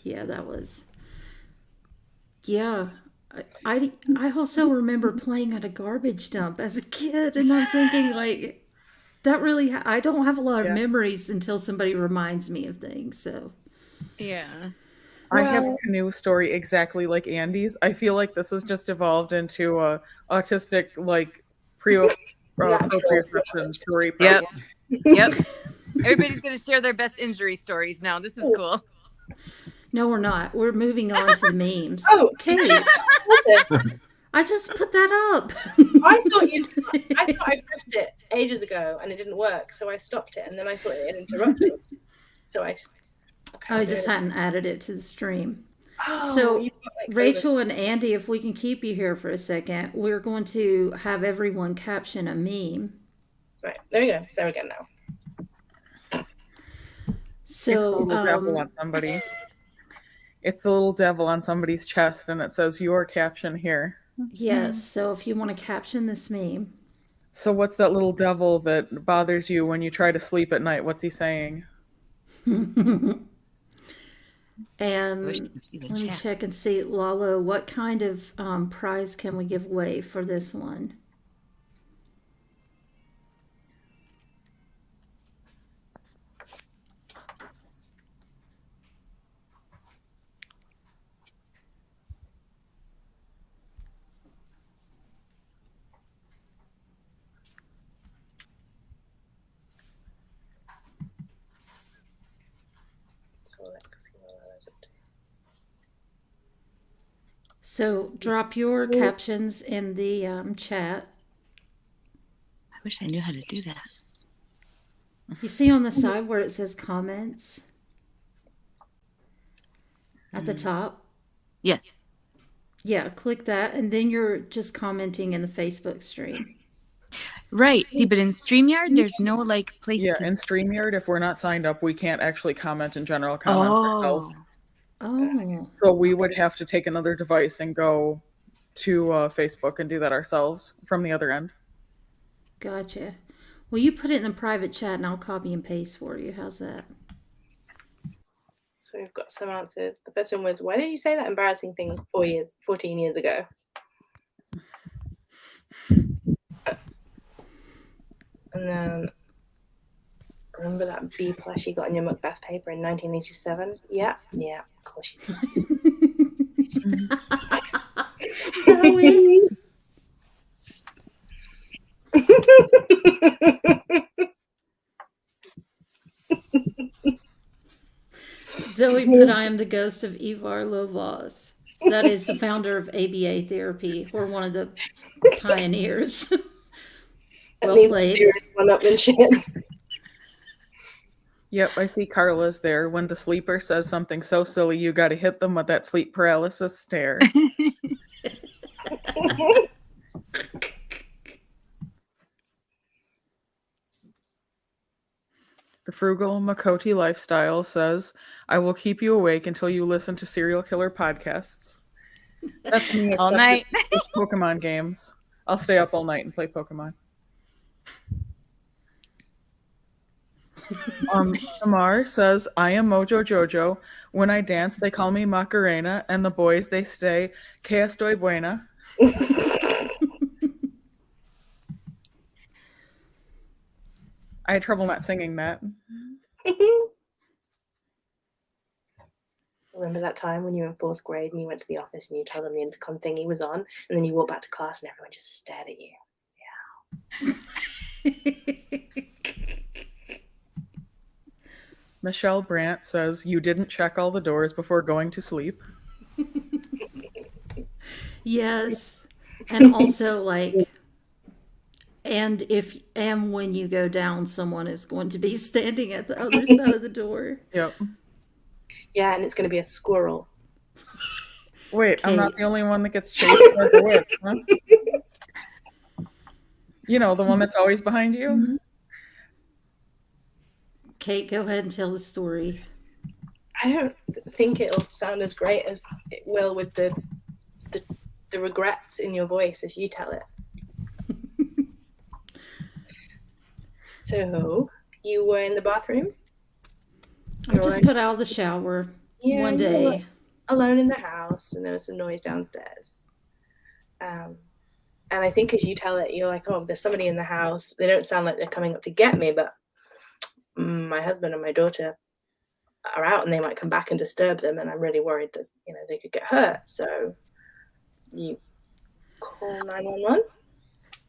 yeah, that was, yeah. I also remember playing at a garbage dump as a kid, and I'm thinking like, that really, I don't have a lot of memories until somebody reminds me of things. So yeah. I have a canoe story exactly like Andy's. I feel like this has just evolved into a autistic like proprioception story. Yep. Yep. Everybody's going to share their best injury stories now. This is cool. no, we're not. We're moving on to the memes. Oh, Kate, I just put that up. I thought I pressed it ages ago and it didn't work, so I stopped it, and then I thought it had interrupted. So I just hadn't added it to the stream. Oh, so you've got, like, Rachel and Andy, if we can keep you here for a second, we're going to have everyone caption a meme. Right, there we go. There we go now. So it's the little devil on somebody. It's the little devil on somebody's chest, and it says your caption here. Yes. So if you want to caption this meme. So what's that little devil that bothers you when you try to sleep at night? What's he saying? And let me check and see, Lalo, what kind of prize can we give away for this one? So drop your captions in the chat. I wish I knew how to do that. You see on the side where it says comments at the top? Yes. Yeah, click that, and then you're just commenting in the Facebook stream. Right. See, but in StreamYard, there's no like place Yeah, to. in StreamYard, if we're not signed up, we can't actually comment in general comments ourselves. Oh, So we would have to take another device and go to Facebook and do that ourselves from the other end. gotcha. Well, you put it in a private chat, and I'll copy and paste for you. How's that? So we've got some answers. The first one was, why did you say that embarrassing thing 14 years ago? And then, remember that B+ you got on your Macbeth paper in 1987? Yeah, of course you did. Zoe. Zoe put, I am the ghost of Ivar Lovaas. That is the founder of ABA therapy. We're one of the pioneers. Well played. Serious one-upmanship. Yep, I see Carla's there. When the sleeper says something so silly, you got to hit them with that sleep paralysis stare. The frugal Makoti lifestyle says, I will keep you awake until you listen to serial killer podcasts. That's me, all except night. it's Pokemon games. I'll stay up all night and play Pokemon. Tamar says, I am Mojo Jojo. When I dance, they call me Macarena, and the boys, they say, Que estoy buena. I had trouble not singing that. Remember that time when you were in 4th grade and you went to the office and you told them the intercom thingy was on, and then you walked back to class and everyone just stared at you? Michelle Brandt says, you didn't check all the doors before going to sleep. Yes. And also, like, and when you go down, someone is going to be standing at the other side of the door. Yep. Yeah, and it's going to be a squirrel. Wait, Kate. I'm not the only one that gets chased by the whip, huh? You know, the one that's always behind you? Mm-hmm. Kate, go ahead and tell the story. I don't think it'll sound as great as it will with the regrets in your voice as you tell it. So, you were in the bathroom? I just got out of the shower one day. Alone in the house, and there was some noise downstairs. And I think as you tell it, you're like, oh, there's somebody in the house. They don't sound like they're coming up to get me, but my husband and my daughter are out and they might come back and disturb them, and I'm really worried that, they could get hurt. So you call 911?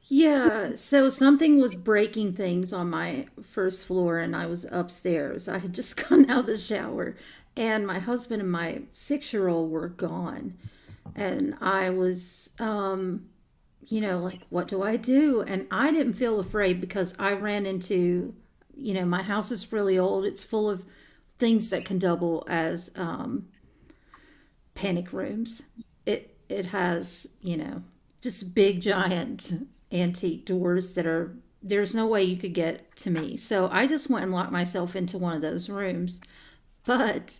Yeah, so something was breaking things on my first floor, and I was upstairs. I had just gotten out of the shower, and my husband and my 6-year-old were gone. And I was, like, what do I do? And I didn't feel afraid because I ran into, my house is really old. It's full of things that can double as panic rooms. It has, just big, giant antique doors there's no way you could get to me. So I just went and locked myself into one of those rooms. But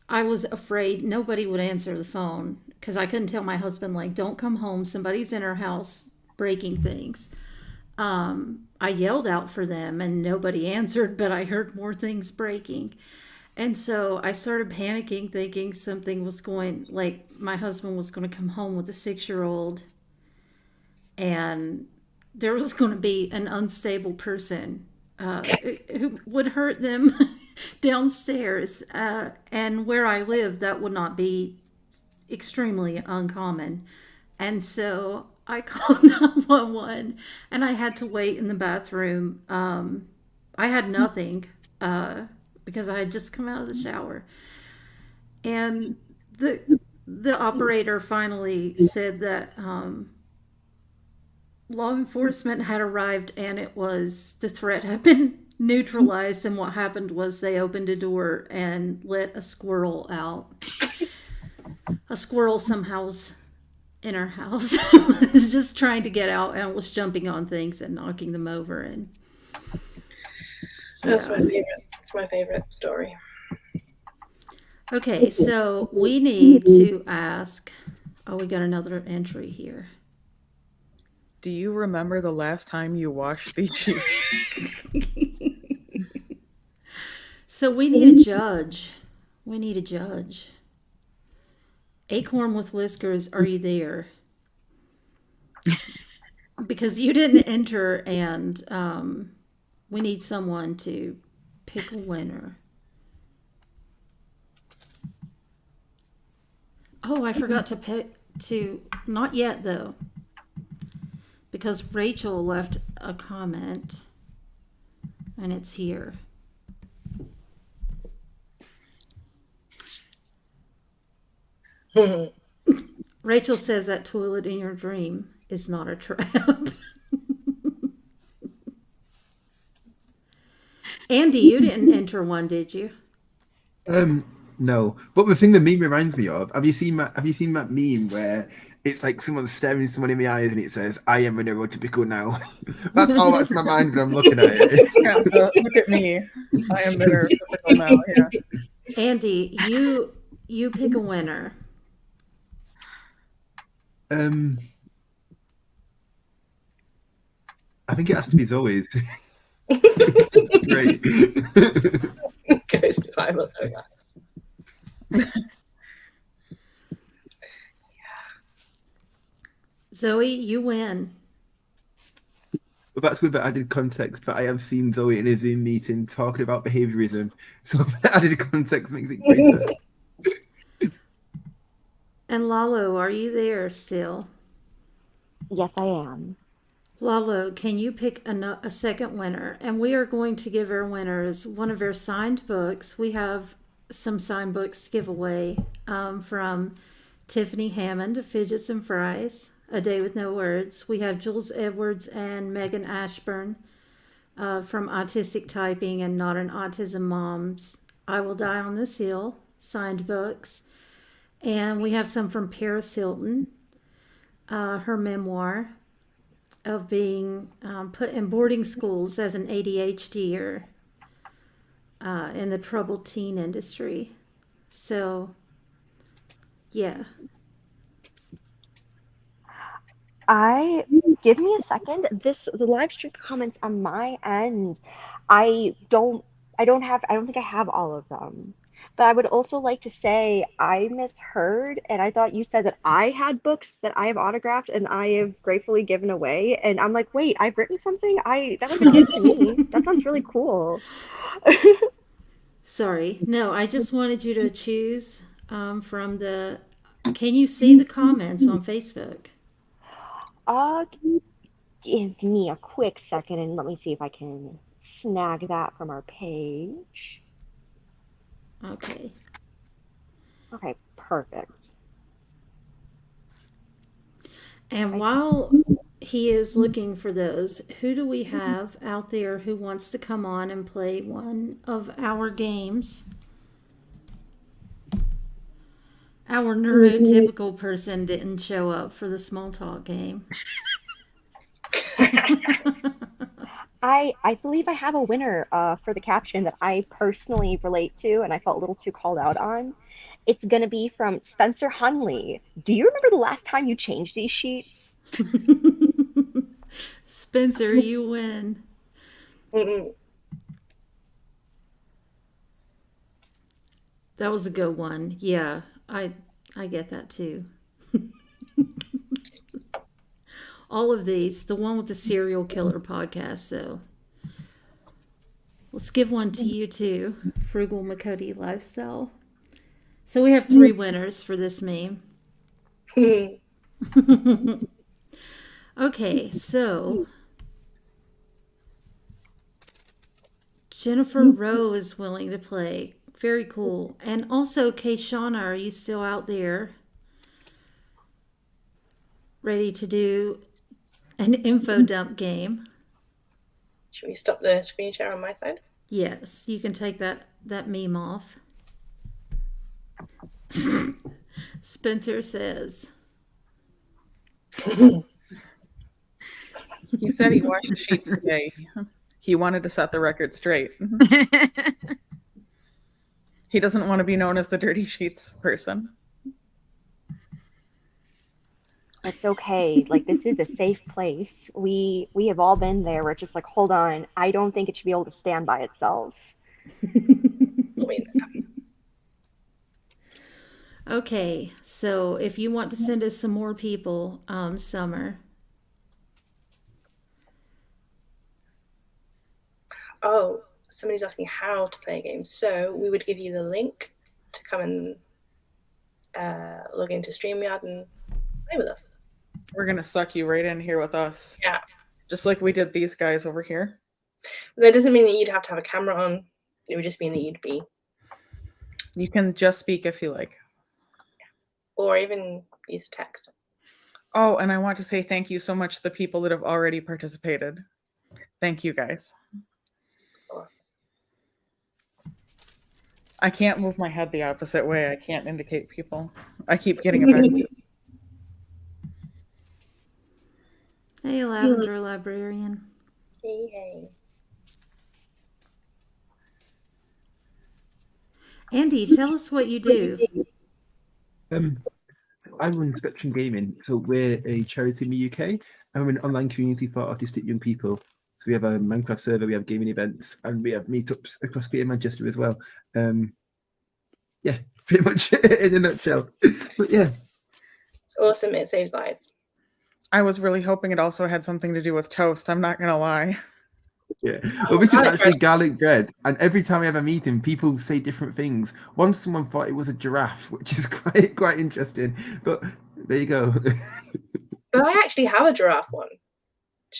I was afraid nobody would answer the phone because I couldn't tell my husband, like, don't come home. Somebody's in our house breaking things. I yelled out for them and nobody answered, but I heard more things breaking. And so I started panicking, thinking something was like my husband was going to come home with a 6-year-old and there was going to be an unstable person who would hurt them downstairs. And where I live, that would not be extremely uncommon. And so I called 911 and I had to wait in the bathroom. I had nothing because I had just come out of the shower. And the operator finally said that law enforcement had arrived and the threat had been neutralized, and what happened was they opened a door and let a squirrel out. A squirrel somehow was in our house. Was just trying to get out and was jumping on things and knocking them over, and That's my favorite. It's my favorite story. Okay, so we need to ask. Oh, we got another entry here. Do you remember the last time you washed these sheets? So we need a judge. We need a judge. Acorn with whiskers, are you there? Because you didn't enter, and we need someone to pick a winner. Oh, I forgot to pick not yet though, because Rachel left a comment, and it's here. Rachel says that toilet in your dream is not a trap. Andy, you didn't enter one, did you? No. But the thing the meme reminds me of, have you seen that meme where it's like someone staring someone in the eyes and it says, "I am a neurotypical now." That's all that's my mind when I'm looking at it. Yeah, so look at me. I am the neurotypical now. Yeah. Andy, you pick a winner. I think it has to be Zoe's. Great. Goes to I will know that. Zoe, you win. But that's with the added context that I have seen Zoe in a Zoom meeting talking about behaviorism. So the added context makes it greater. And Lalo, are you there still? Yes, I am. Lalo, can you pick a second winner? And we are going to give our winners one of our signed books. We have some signed books to give away from Tiffany Hammond of Fidgets and Fries, A Day with No Words. We have Jules Edwards and Megan Ashburn from Autistic Typing and Not an Autism Moms. I Will Die on This Hill, signed books. And we have some from Paris Hilton, her memoir of being put in boarding schools as an ADHDer in the troubled teen industry. So, yeah. Give me a second. The live stream comments on my end, I don't think I have all of them. But I would also like to say I misheard, and I thought you said that I had books that I have autographed and I have gratefully given away. And I'm like, wait, I've written something? That was a gift to me. That sounds really cool. Sorry. No, I just wanted you to choose from the... Can you see the comments on Facebook? Give me a quick second and let me see if I can snag that from our page. Okay. Okay, perfect. And while he is looking for those, who do we have out there who wants to come on and play one of our games? Our neurotypical person didn't show up for the small talk game. I believe I have a winner for the caption that I personally relate to and I felt a little too called out on. It's going to be from Spencer Hunley. Do you remember the last time you changed these sheets? Spencer, you win. That was a good one. Yeah, I get that too. All of these, the one with the serial killer podcast, though. Let's give one to you too, Frugal McCuddy Lifestyle. So we have 3 winners for this meme. Okay, so Jennifer Rowe is willing to play. Very cool. And also, Shauna, are you still out there? ready to do an info dump game. Should we stop the screen share on my side? Yes, you can take that meme off. Spencer says. He said he washed the sheets today. He wanted to set the record straight. He doesn't want to be known as the dirty sheets person. It's okay. Like, this is a safe place. We have all been there where it's just like, hold on, I don't think it should be able to stand by itself. Okay, so if you want to send us some more people, Summer. Oh, somebody's asking how to play a game. So we would give you the link to come and log into StreamYard and play with us. We're going to suck you right in here with us. Yeah. Just like we did these guys over here. That doesn't mean that you'd have to have a camera on. It would just mean that you'd be. You can just speak if you like. Or even use text. Oh, and I want to say thank you so much to the people that have already participated. Thank you, guys. I can't move my head the opposite way. I can't indicate people. I keep getting offended. Hey, Lavender Librarian. Hey. Andy, tell us what you do. So I run Spectrum Gaming. So we're a charity in the UK, and we're an online community for autistic young people. So we have a Minecraft server, we have gaming events, and we have meetups across Greater Manchester as well. Yeah, pretty much in a nutshell. But yeah. It's awesome. It saves lives. I was really hoping it also had something to do with toast. I'm not going to lie. Yeah. Well, this is actually garlic bread. And every time we have a meeting, people say different things. Once someone thought it was a giraffe, which is quite interesting. But there you go. But I actually have a giraffe one.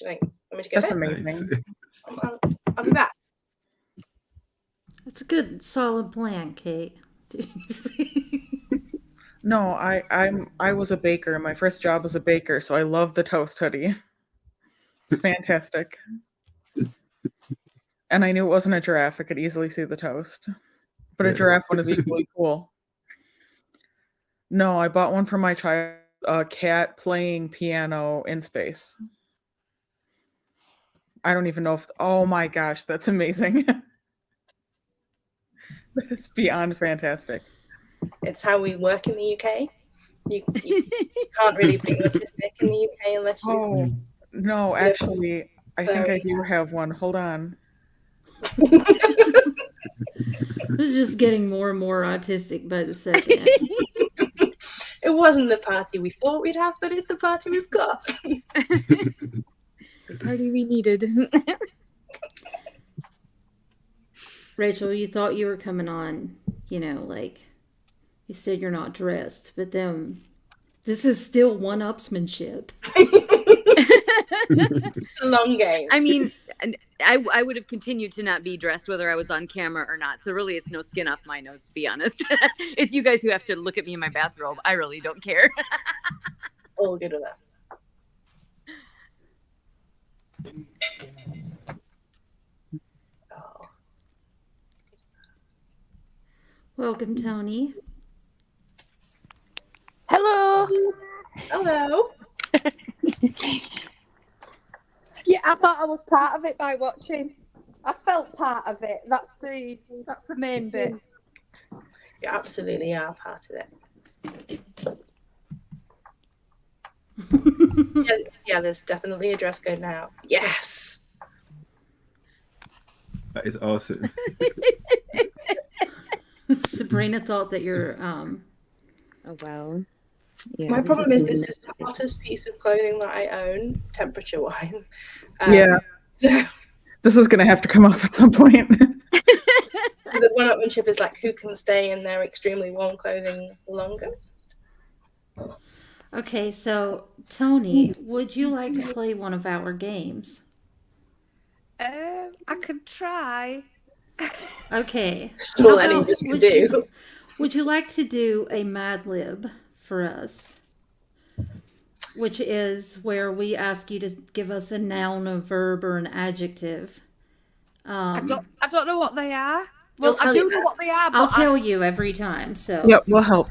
Want me to get That's it? amazing. I'll be back. It's a good, solid plan, Kate. No, I was a baker. My first job was a baker, so I love the toast hoodie. It's fantastic. And I knew it wasn't a giraffe. I could easily see the toast. But a giraffe one is equally cool. No, I bought one for my child, a cat playing piano in space. I don't even know if... Oh my gosh, that's amazing. It's beyond fantastic. It's how we work in the UK. You can't really be autistic in the UK unless you... Oh, no, actually, I think I do have one. Hold on. This is just getting more and more autistic by the second. It wasn't the party we thought we'd have, but it's the party we've got. The party we needed. Rachel, you thought you were coming on, like you said you're not dressed, but then this is still one-upsmanship. Long game. I mean, I would have continued to not be dressed whether I was on camera or not. So really, it's no skin off my nose, to be honest. It's you guys who have to look at me in my bathrobe. I really don't care. All good with us. Oh. Welcome, Tony. Hello. Hello. Yeah, I thought I was part of it by watching. I felt part of it. That's the main bit. You absolutely are part of it. Yeah, there's definitely a dress code now. Yes. That is awesome. Sabrina thought that you're Oh wow. Yeah, My problem is this is the hottest piece of clothing that I own, temperature-wise. Yeah. So This is going to have to come off at some point. the one-upmanship is like who can stay in their extremely warm clothing the longest. Okay, so Tony, would you like to play one of our games? I could try. Okay. That's all any of us can do. Would you like to do a Mad Lib for us? which is where we ask you to give us a noun, a verb, or an adjective. I don't know what they are. Well, I tell do you know that. what they are, I'll but tell you every time. So, Yep, we'll help.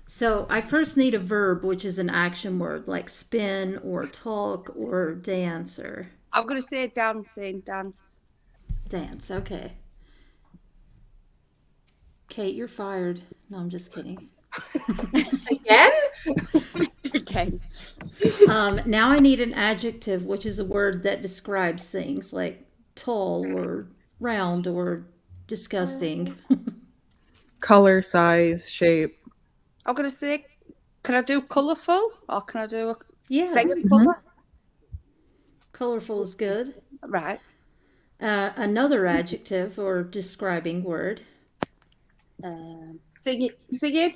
so I first need a verb, which is an action word like spin or talk or dance or I'm going to say dancing, dance. dance. Okay. Kate, you're fired. No, I'm just kidding. Again? Again. Now I need an adjective, which is a word that describes things like tall or round or disgusting. Color, size, shape. I'm going to say, can I do colourful or can I do a Yeah. second colour? Colorful is good. Right. Another adjective or describing word. Singing.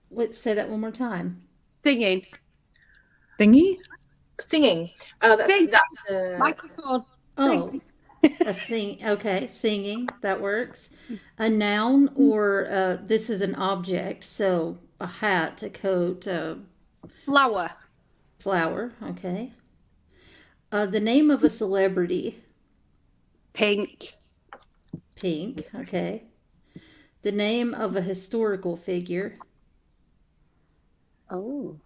Wait, say that one more time. Singing. Thingy? Singing. Sing. That's Microphone. Oh, Sing. Okay, singing, that works. A noun or this is an object, so a hat, a coat, a Flower. flower, okay. The name of a celebrity. Pink. Pink, okay. The name of a historical figure. Oh.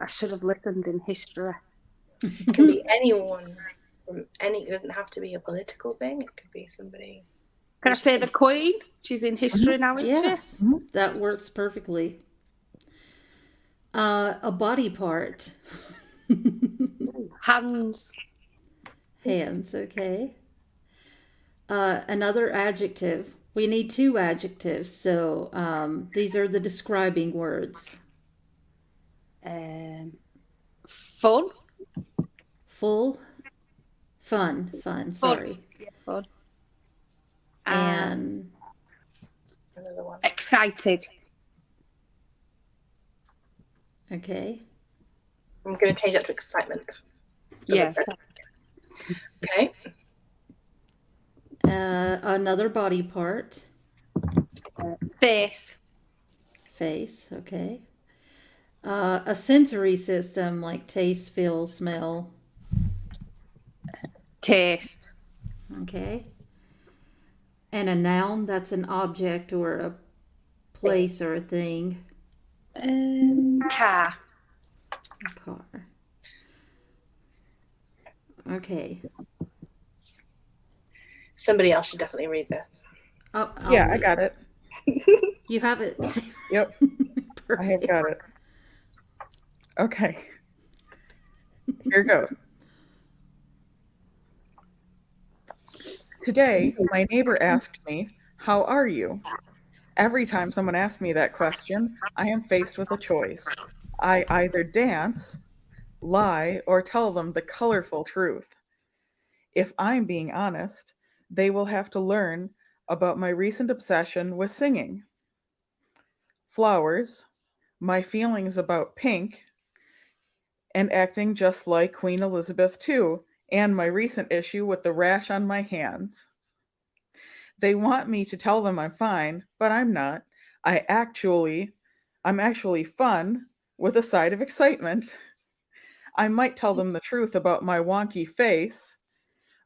I should have listened in history. It can be anyone from any. It doesn't have to be a political thing. It could be somebody. Can I say the Queen? She's in history now, isn't Yes, that works perfectly. A body part. she? Hands. Hands, okay. Another adjective. We need two adjectives, so these are the describing words. Fun. Full, fun, sorry. Yeah, fun. And Another one. Excited. okay. I'm going to change that to excitement. Yes. Okay. Another body part. Face. Face, okay. A sensory system like taste, feel, smell. Taste. Okay. And a noun, that's an object or a place or a thing. Car. A car. Okay. Somebody else should definitely read this. Yeah, I got it. You have it. Yep. I have got it. Okay. Here goes. Today, my neighbor asked me, "How are you?" Every time someone asks me that question, I am faced with a choice. I either dance, lie, or tell them the colorful truth. If I'm being honest, they will have to learn about my recent obsession with singing, flowers, my feelings about pink, and acting just like Queen Elizabeth II, and my recent issue with the rash on my hands. They want me to tell them I'm fine, but I'm not. I'm actually fun with a side of excitement. I might tell them the truth about my wonky face,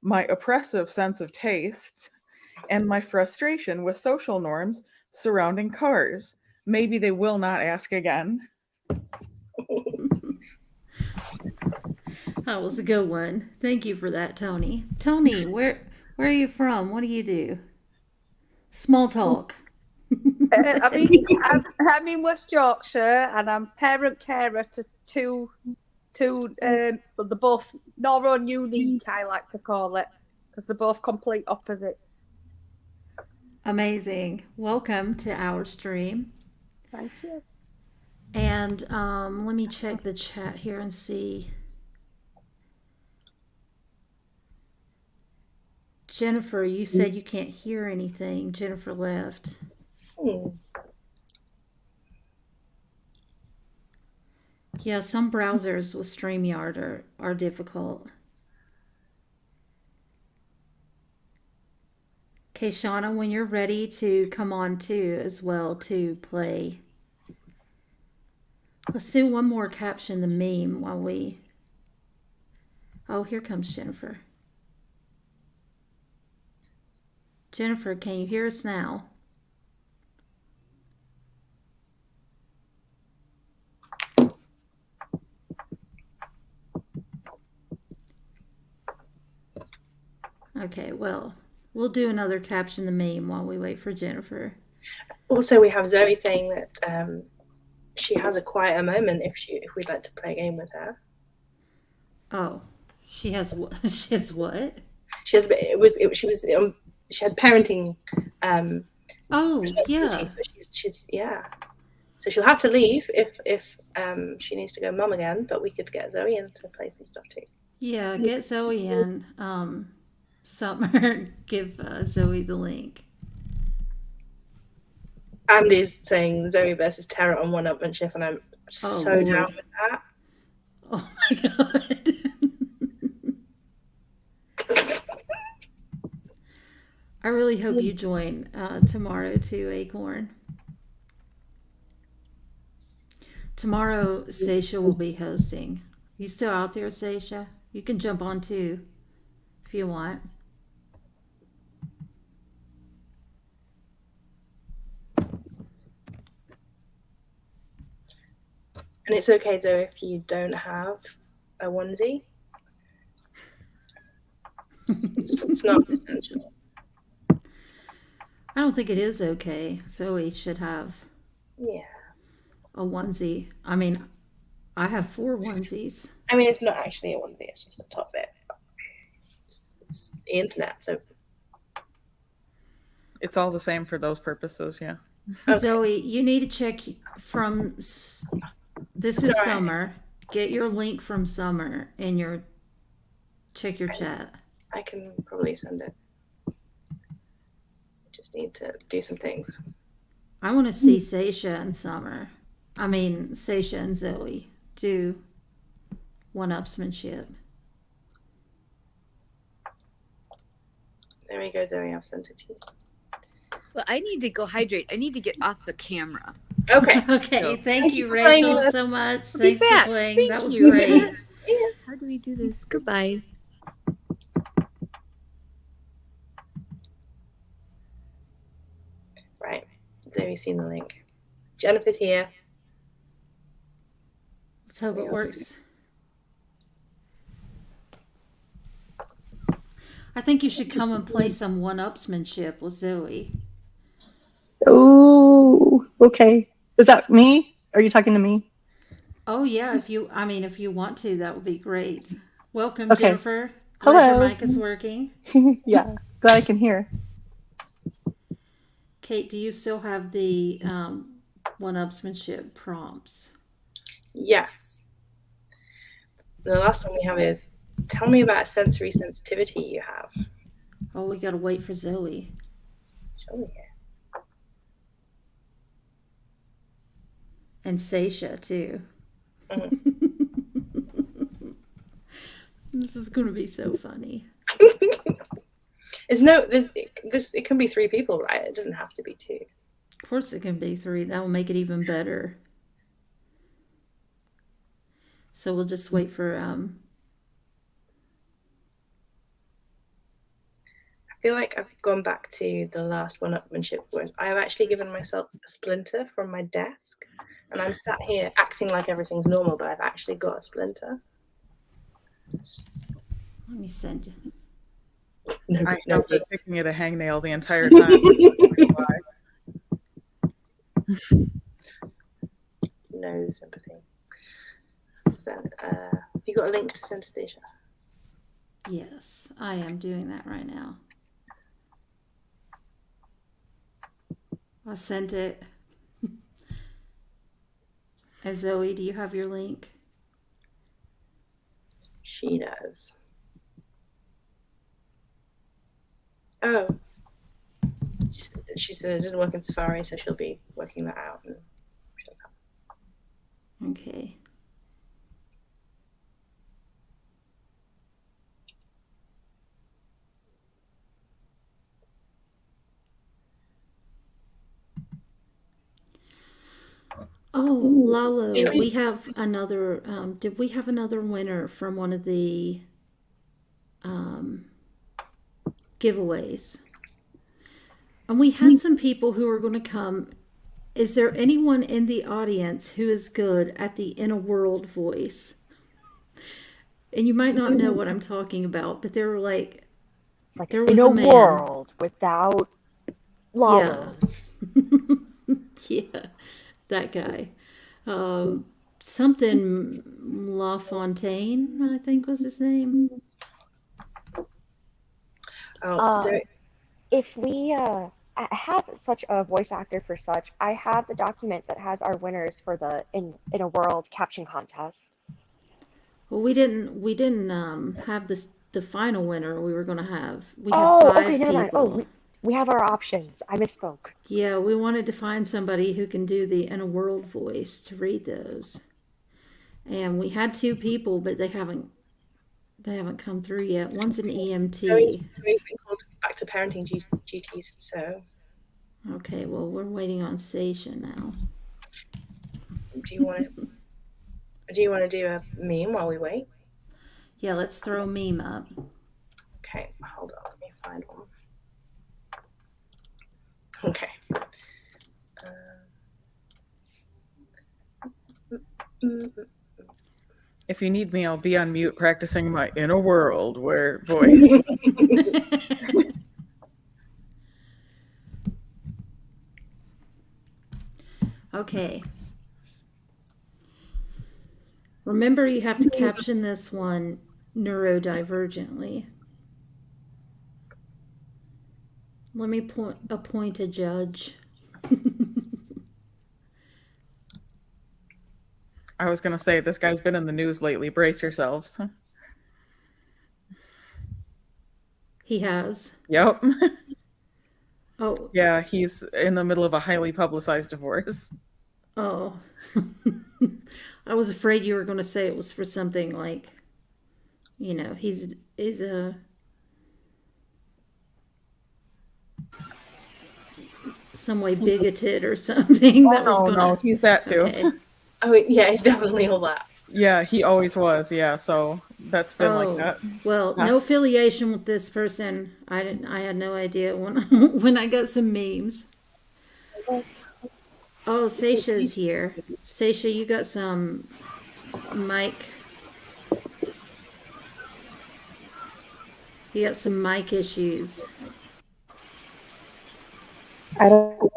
my oppressive sense of taste, and my frustration with social norms surrounding cars. Maybe they will not ask again. That was a good one. Thank you for that, Tony. Tony, where are you from? What do you do? Small talk. I'm in West Yorkshire and I'm parent carer to two they're both neuro-unique, I like to call it, because they're both complete opposites. Amazing. Welcome to our stream. Thank you. And let me check the chat here and see. Jennifer, you said you can't hear anything. Jennifer left. Yeah, some browsers with StreamYard are difficult. Okay, Shauna, when you're ready to come on too as well to play. Let's do one more caption the meme while we. Oh, here comes Jennifer. Jennifer, can you hear us now? Okay, well, we'll do another caption the meme while we wait for Jennifer. Also, we have Zoe saying that she has a quieter moment if we'd like to play a game with her. Oh, she has what? She has what? She has she had parenting. Oh, yeah. So she's yeah. So she'll have to leave if she needs to go mum again. But we could get Zoe in to play some stuff too. Yeah, get Zoe in. Summer, give Zoe the link. Andy's saying Zoe versus Tara on one-upmanship, and I'm so down with that. Oh my god. I really hope you join tomorrow too, Acorn. Tomorrow, Seisha will be hosting. You still out there, Seisha? You can jump on too if you want. And it's okay, Zoe, if you don't have a onesie. It's not essential. I don't think it is okay. Zoe should have a onesie. I mean, I have 4 onesies. I mean, it's not actually a onesie. It's just the top bit. It's the internet, so It's all the same for those purposes, yeah. Okay. Zoe, you need to check from... This is Summer. Get your link from Summer and check your chat. I can probably send it. Just need to do some things. I want to see Seisha and Summer. I mean, Seisha and Zoe do one-upsmanship. There we go, Zoe. I've sent it to you. Well, I need to go hydrate. I need to get off the camera. Okay. Okay. So, thank you, Rachel, so much. Thanks for playing. Thank that was you. great. Yeah. How do we do this? Goodbye. Right. Zoe's seen the link. Jennifer's here. Let's hope it works. I think you should come and play some one-upsmanship with Zoe. Oh, okay. Is that me? Are you talking to me? Oh yeah, if you want to, that would be great. Welcome, Okay. Jennifer. Glad Hello. your mic is working. Yeah, glad I can hear. Kate, do you still have the one-upsmanship prompts? Yes. The last one we have is, tell me about a sensory sensitivity you have. Oh, we gotta wait for Zoe. Show me. And Seisha too. This is going to be so funny. It can be 3 people, right? It doesn't have to be 2. Of course it can be 3. That will make it even better. So we'll just wait for I feel like I've gone back to the last one-upmanship where I have actually given myself a splinter from my desk, and I'm sat here acting like everything's normal, but I've actually got a splinter. Let me send you. I have been picking at a hangnail the entire time. No sympathy. You got a link to send to Stacia? Yes, I am doing that right now. I sent it. And Zoe, do you have your link? She does. Oh. She said it doesn't work in Safari, so she'll be working that out. Okay. Oh, Lalo, we have another. Did we have another winner from one of the giveaways? And we had some people who are going to come. Is there anyone in the audience who is good at the inner world voice? And you might not know what I'm talking about, but there were like there was in a a man. world without Yeah. Lalos. Yeah, that guy. Something LaFontaine, I think was his name. If we have such a voice actor for such, I have the document that has our winners for the in a world caption contest. Well, we didn't have the final winner. We were going to have. We have five okay, never mind. people. We have our options. I misspoke. Yeah, we wanted to find somebody who can do the inner world voice to read those. And we had 2 people, but they haven't come through yet. One's an EMT. Zoe's been called back to parenting duties, so. Okay, well, we're waiting on Seisha now. Do you want to do a meme while we wait? Yeah, let's throw a meme up. Okay, hold on. Let me find one. Okay. If you need me, I'll be on mute practicing my inner world where voice. Okay. Remember, you have to caption this one neurodivergently. Let me appoint a judge. I was going to say, this guy's been in the news lately. Brace yourselves. He has? Yep. Oh. Yeah, he's in the middle of a highly publicized divorce. Oh. I was afraid you were going to say it was for something like, you know, he's a some way bigoted or something. No, he's that too. Okay. Oh, yeah, he's definitely all that. Yeah, he always was. Yeah, so that's been like that. Well, no affiliation with this person. I had no idea when when I got some memes. Oh, Seisha's here. Seisha, you got some mic. You got some mic issues. I don't.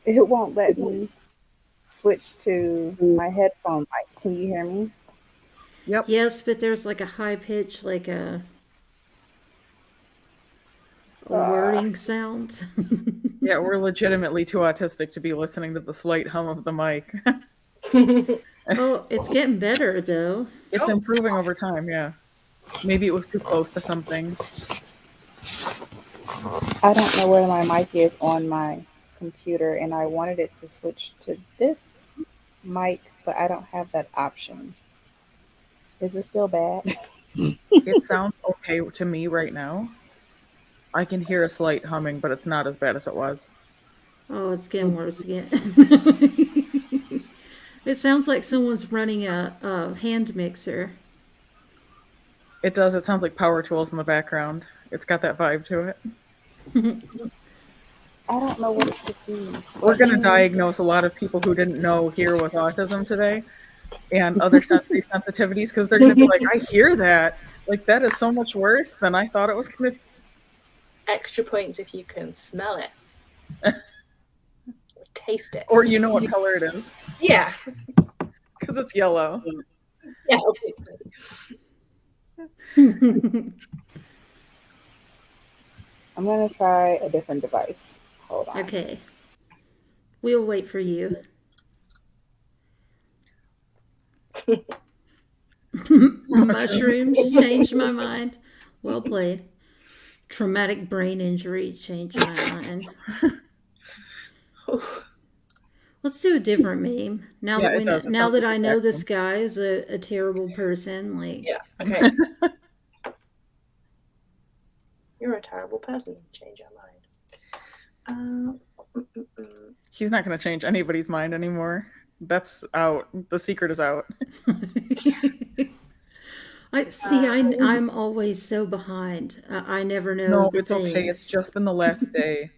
It won't let me switch to my headphone mic. Can you hear me? Yep. Yes, but there's like a high pitch, like a wording sound. Yeah, we're legitimately too autistic to be listening to the slight hum of the mic. Oh, it's getting better though. It's improving over time, yeah. Maybe it was too close to something. I don't know where my mic is on my computer, and I wanted it to switch to this mic, but I don't have that option. Is it still bad? It sounds okay to me right now. I can hear a slight humming, but it's not as bad as it was. Oh, it's getting worse again. It sounds like someone's running a hand mixer. It does. It sounds like power tools in the background. It's got that vibe to it. I don't know what it could be. We're going to diagnose a lot of people who didn't know here with autism today and other sensory sensitivities, because they're going to be like, I hear that. Like, that is so much worse than I thought it was going to be. Extra points if you can smell it. Or taste it. Or you know what color it is. Yeah. Because it's yellow. Yeah, I'm going to try a different device. Hold on. Okay. We'll wait for you. Mushrooms changed my mind. Well played. Traumatic brain injury changed my mind. Let's do a different meme. Now that I know this guy is a terrible person, like yeah, okay. You're a terrible person. Change your mind. He's not going to change anybody's mind anymore. That's out. The secret is out. I'm always so behind. I never know No, the it's okay. It's things. just been the last day.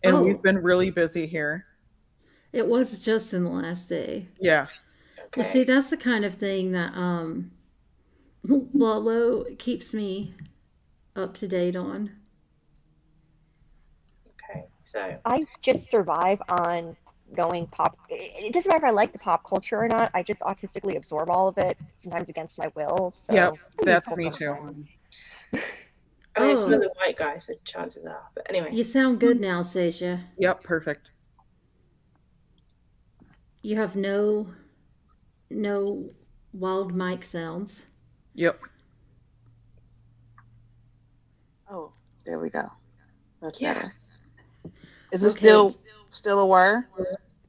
And we've Oh, been really busy here. it was just in the last day. Yeah. Well, see, that's the kind of thing that Lalo keeps me up to date on. Okay, so I just survive on going pop. It doesn't matter if I like the pop culture or not. I just autistically absorb all of it, sometimes against my will. So Yep, I that's just me have too. fun. I mean, it's Oh, another white guy, so chances are. But anyway, you sound good now, Seisha. Yep, perfect. You have no wild mic sounds. Yep. Oh, there we go. That's yes. better. Is it Okay. still a whir?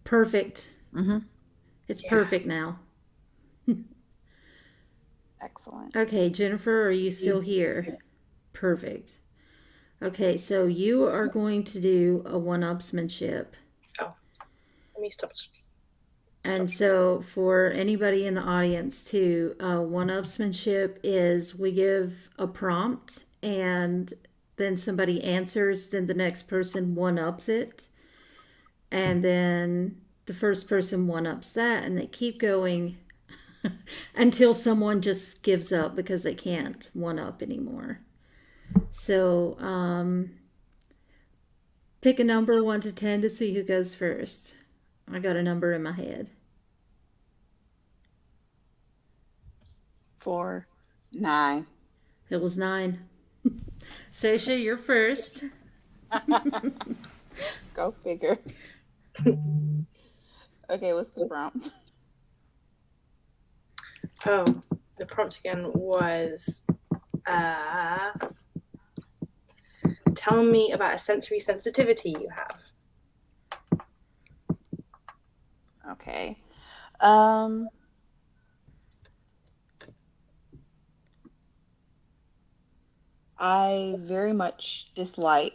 Perfect. Mm-hmm. It's perfect now. Excellent. Okay, Jennifer, are you still here? Perfect. Okay, so you are going to do a one-upsmanship. Oh, let me stop. And so for anybody in the audience too, one-upsmanship is we give a prompt and then somebody answers, then the next person one-ups it. And then the first person one-ups that, and they keep going until someone just gives up because they can't one-up anymore. So pick a number 1 to 10 to see who goes first. I got a number in my head. 4, 9. It was 9. Seisha, you're first. Go figure. Okay, what's the prompt? Oh, the prompt again was tell me about a sensory sensitivity you have. Okay. I very much dislike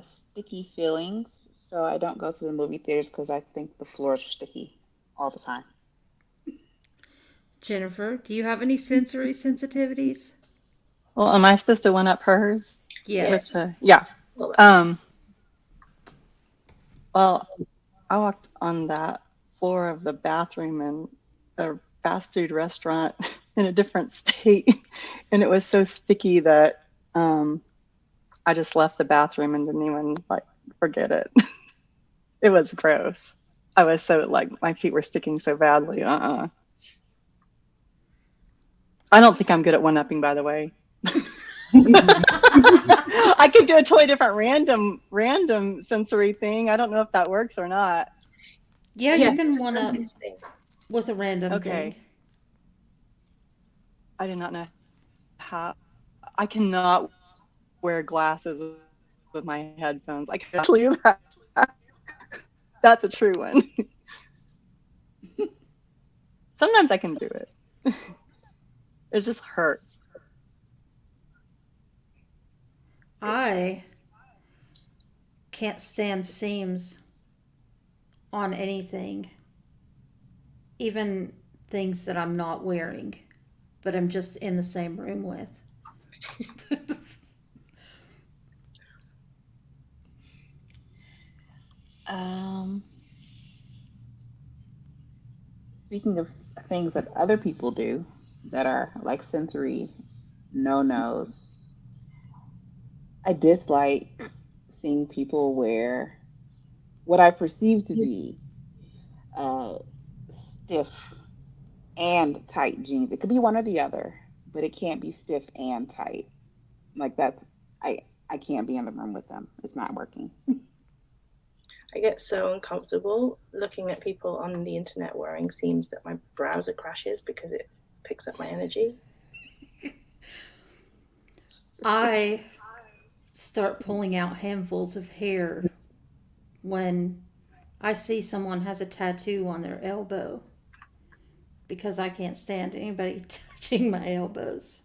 sticky feelings, so I don't go to the movie theaters because I think the floors are sticky all the time. Jennifer, do you have any sensory sensitivities? Well, am I supposed to one up hers? Yes. Yeah. Well, I walked on that floor of the bathroom in a fast food restaurant in a different state, and it was so sticky that I just left the bathroom and didn't even forget it. It was gross. I was so my feet were sticking so badly. I don't think I'm good at one-upping, by the way. I could do a totally different random sensory thing. I don't know if that works or not. Yeah, you can one-up with a random thing. I do not know how. I cannot wear glasses with my headphones. I can tell you that. That's a true one. Sometimes I can do it. It just hurts. I can't stand seams on anything, even things that I'm not wearing, but I'm just in the same room with. Speaking of things that other people do that are like sensory no-nos, I dislike seeing people wear what I perceive to be stiff and tight jeans. It could be one or the other, but it can't be stiff and tight. Like I can't be in the room with them. It's not working. I get so uncomfortable looking at people on the internet wearing seams that my browser crashes because it picks up my energy. I start pulling out handfuls of hair when I see someone has a tattoo on their elbow because I can't stand anybody touching my elbows.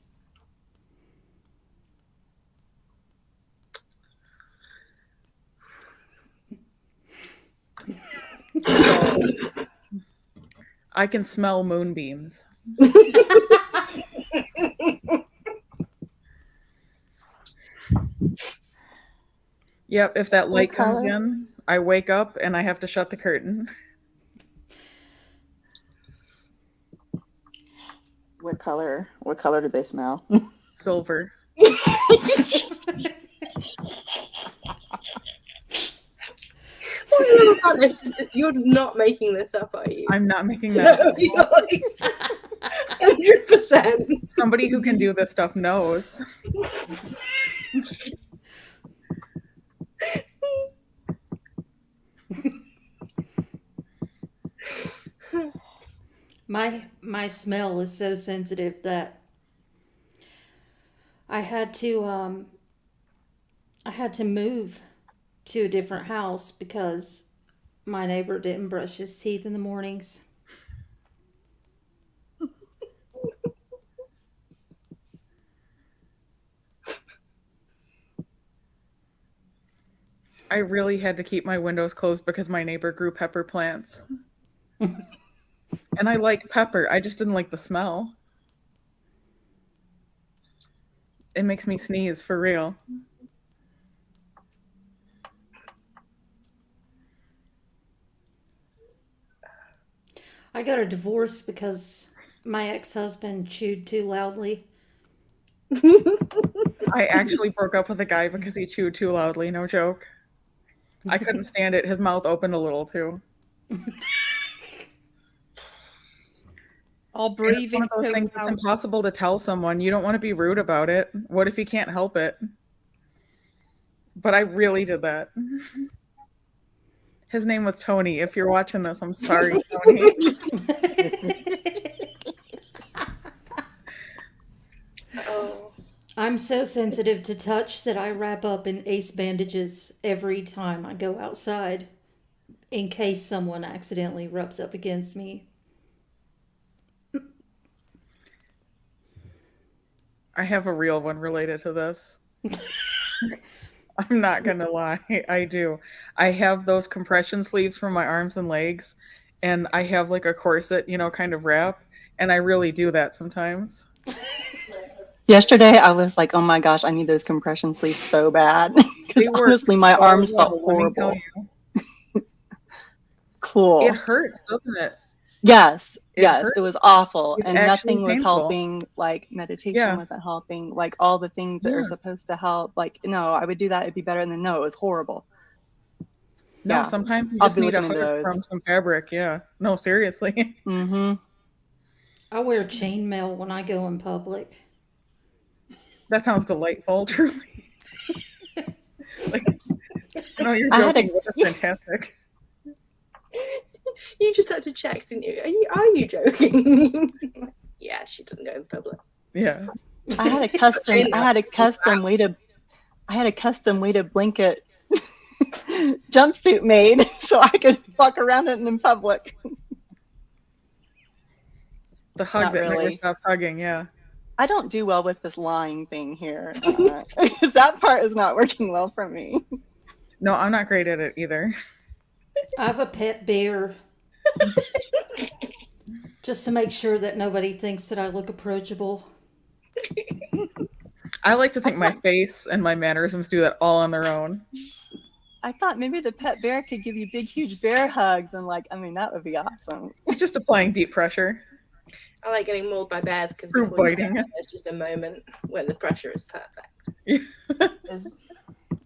I can smell moonbeams. Yep, if that light comes in, I wake up and I have to shut the curtain. What color do they smell? Silver. What I love about this is that you're not making this up, are you? I'm not making that up. You're like 100%. Somebody who can do this stuff knows. My smell is so sensitive that I had to move to a different house because my neighbor didn't brush his teeth in the mornings. I really had to keep my windows closed because my neighbor grew pepper plants. And I like pepper. I just didn't like the smell. It makes me sneeze for real. I got a divorce because my ex-husband chewed too loudly. I actually broke up with a guy because he chewed too loudly, no joke. I couldn't stand it. His mouth opened a little too. Or breathing. It's one of those things that's impossible to tell someone. You don't want to be rude about it. What if he can't help it? But I really did that. His name was Tony. If you're watching this, I'm sorry, Tony. Oh. I'm so sensitive to touch that I wrap up in ace bandages every time I go outside in case someone accidentally rubs up against me. I have a real one related to this. I'm not going to lie. I do. I have those compression sleeves for my arms and legs, and I have like a corset, kind of wrap, and I really do that sometimes. Yesterday, I was like, oh my gosh, I need those compression sleeves so bad. Because honestly, my arms felt horrible. Cool. It hurts, doesn't it? Yes, It yes, hurts. it was awful. It's And actually nothing was painful. helping, like meditation Yeah. wasn't helping, like all the things that are Yeah. supposed to help. Like, no, I would do that, it'd be better. And then no, it was horrible. No, Yeah. sometimes you I'll just be need a looking into hug those. from some fabric. Yeah. No, seriously. Mm-hmm. I wear chainmail when I go in public. That sounds delightful, truly. Like, you're I had joking, a- but that's fantastic. You just had to check, didn't you? Are you joking? Yeah, she doesn't go in public. Yeah. I had a custom weighted blanket jumpsuit made so I could walk around it in public. The hug Not that never really. stops hugging, yeah. I don't do well with this lying thing here. That part is not working well for me. No, I'm not great at it either. I have a pet bear. Just to make sure that nobody thinks that I look approachable. I like to think my face and my mannerisms do that all on their own. I thought maybe the pet bear could give you big, huge bear hugs and that would be awesome. It's just applying deep pressure. I like getting mauled by bears because Through biting. there's just a moment when the pressure is perfect.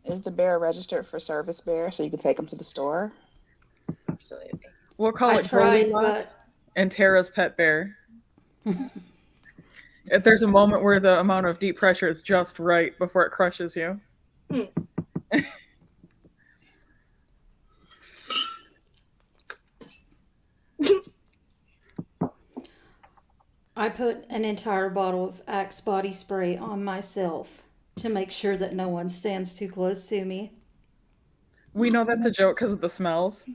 Is the bear registered for service bear so you can take them to the store? Absolutely. We'll call I it tried, Goldilocks and Tara's pet bear. If there's a moment where the amount of deep pressure is just right before it crushes you. I put an entire bottle of Axe body spray on myself to make sure that no one stands too close to me. We know that's a joke because of the smells.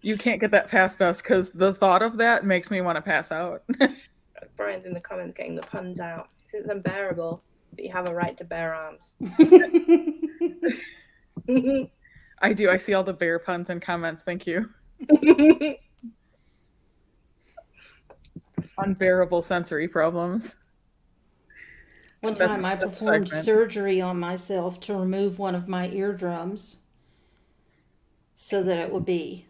You can't get that past us because the thought of that makes me want to pass out. Brian's in the comments getting the puns out. It's unbearable, but you have a right to bear arms. I do. I see all the bear puns and comments. Thank you. Unbearable sensory problems. One That's time I this performed segment. surgery on myself to remove one of my eardrums so that it would be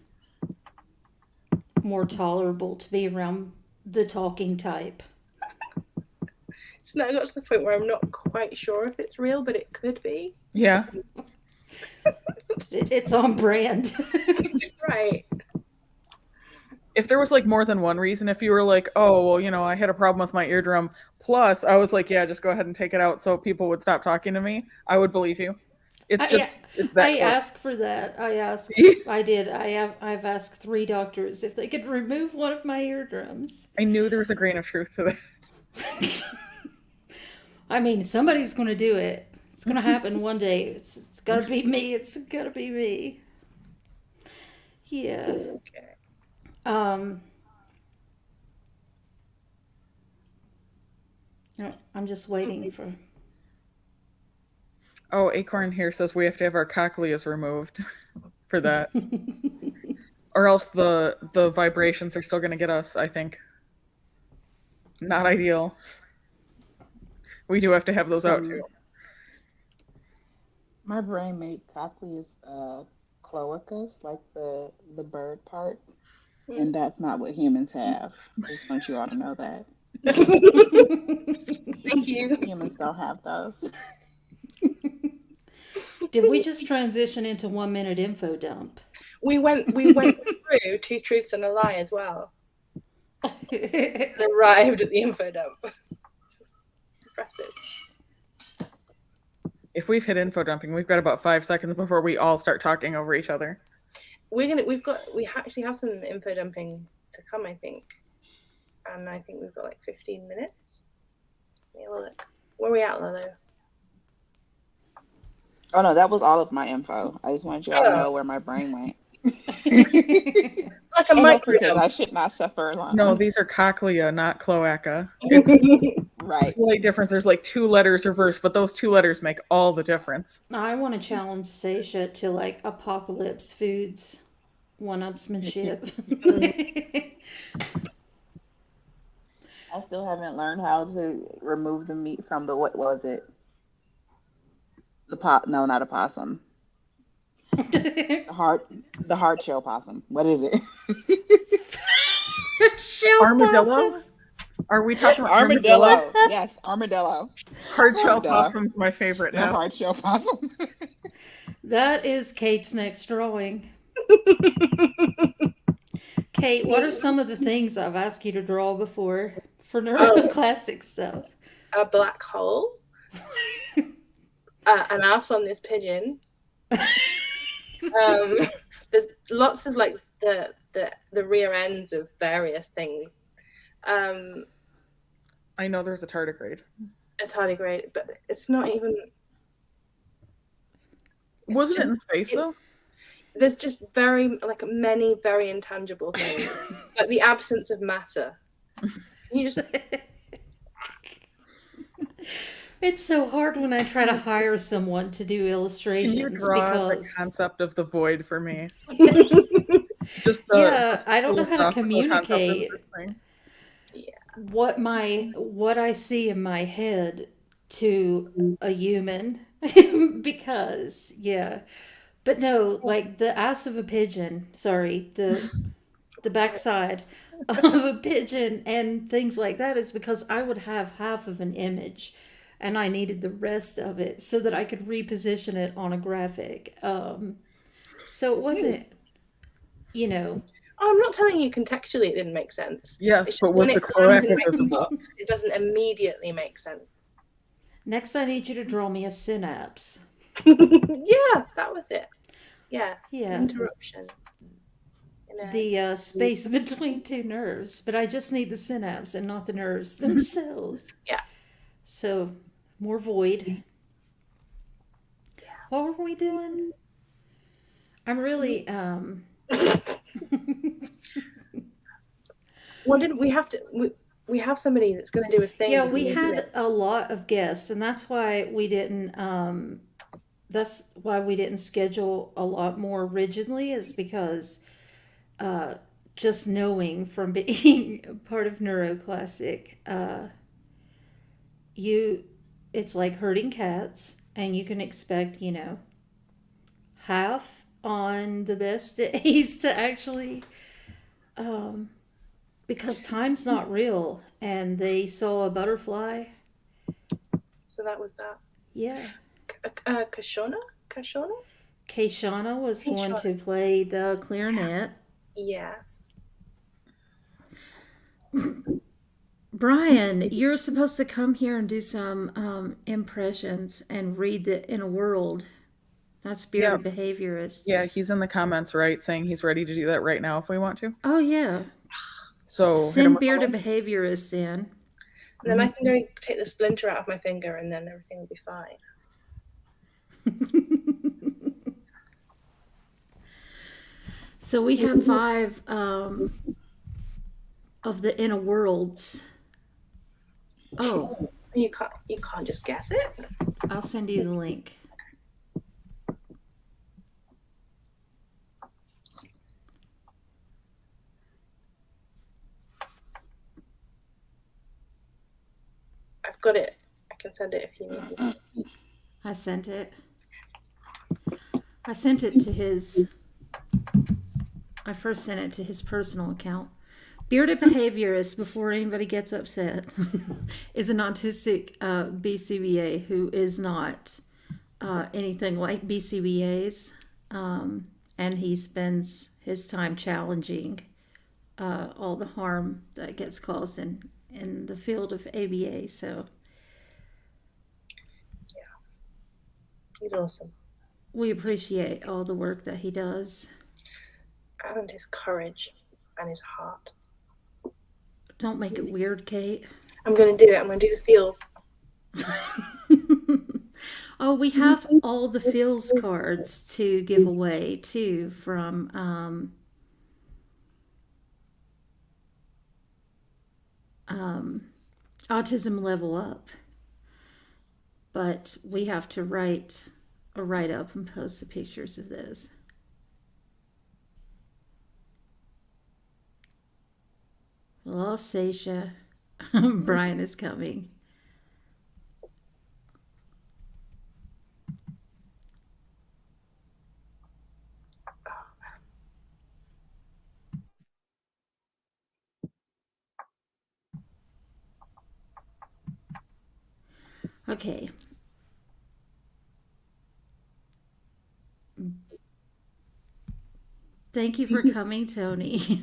more tolerable to be around the talking type. It's now got to the point where I'm not quite sure if it's real, but it could be. Yeah. It's on brand. Right. If there was like more than one reason, if you were like, oh, well, you know, I had a problem with my eardrum, plus I was like, yeah, just go ahead and take it out so people would stop talking to me, I would believe you. It's just, it's that I close. asked for that. I did. I've asked 3 doctors if they could remove one of my eardrums. I knew there was a grain of truth to that. I mean, somebody's going to do it. It's going to happen one day. It's got to be me. It's got to be me. Yeah. Okay. I'm just waiting for. Oh, Acorn here says we have to have our cochleas removed for that. Or else the vibrations are still going to get us, I think. Not ideal. We do have to have those out too. My brain made cochleas cloacas, like the bird part, and that's not what humans have. I just want you all to know that. Thank you. Humans don't have those. Did we just transition into 1 minute info dump? We went through 2 truths and a lie as well. And arrived at the info dump. Impressive. If we've hit info dumping, we've got about 5 seconds before we all start talking over each other. We actually have some info dumping to come, I think. And I think we've got like 15 minutes. Yeah, well, look. Where are we at, Lolo? Oh no, that was all of my info. I just wanted you all to know where my brain went. Like a micro because I should not suffer alone. No, these are cochlea, not cloaca. It's right. Slight difference. There's like 2 letters reversed, but those 2 letters make all the difference. I want to challenge Seisha to like Apocalypse Foods one-upsmanship. I still haven't learned how to remove the meat from the, what was it? No, not a possum. The hard shell possum. What is it? Armadillo? Possum. Are we talking about armadillo? Yes, armadillo. Hard shell possum's my favorite. No, hard shell possum. That is Kate's next drawing. Kate, what are some of the things I've asked you to draw before for NeuroClastic stuff? A black hole. An ass on this pigeon. There's lots of like the rear ends of various things. I know there's a tardigrade. A tardigrade, but it's not even. Wasn't it in space though? There's just many very intangible things, like the absence of matter. You just. It's so hard when I try to hire someone to do illustrations. Can you draw the concept of the void for me? Just I don't know how to communicate what I see in my head to a human because but no, like the ass of a pigeon, the backside of a pigeon and things like that is because I would have half of an image and I needed the rest of it so that I could reposition it on a graphic. So it wasn't, I'm not telling you contextually it didn't make sense. Yes, but with the cloaca visible, it doesn't immediately make sense. Next, I need you to draw me a synapse. Yeah, that was it. Yeah. Interruption. The space between 2 nerves, but I just need the synapse and not the nerves themselves. Yeah. So, more void. What were we doing? I'm really What did we have to? We have somebody that's going to do a thing. Yeah, we had a lot of guests, and that's why we didn't. That's why we didn't schedule a lot more originally. Is because just knowing from being part of NeuroClastic, it's like herding cats, and you can expect, half on the best days to actually, because time's not real, and they saw a butterfly. So that was that. Yeah. Kashona? Kayshana was going Kayshana. to play the clarinet. Yes. Brian, you're supposed to come here and do some impressions and read the inner world. That's Spirit Behaviorist. Yeah, he's in the comments, right, saying he's ready to do that right now if we want to. Oh, yeah. So send Bearded Behaviorist in. And then I can go take the splinter out of my finger, and then everything will be fine. So we have 5 of the inner worlds. Oh, you can't just guess it. I'll send you the link. I've got it. I can send it if you need it. I sent it. I sent it to his. I first sent it to his personal account. Bearded Behaviorist, before anybody gets upset, is an autistic BCBA who is not anything like BCBAs, and he spends his time challenging all the harm that gets caused in the field of ABA. So, yeah, he's awesome. We appreciate all the work that he does. And his courage and his heart. Don't make it weird, Kate. I'm going to do it. I'm going to do the feels. Oh, we have all the feels cards to give away, too, from Autism Level Up. But we have to write a write-up and post the pictures of those. Hello, Sasha. Brian is coming. Okay. Thank you for coming, Tony.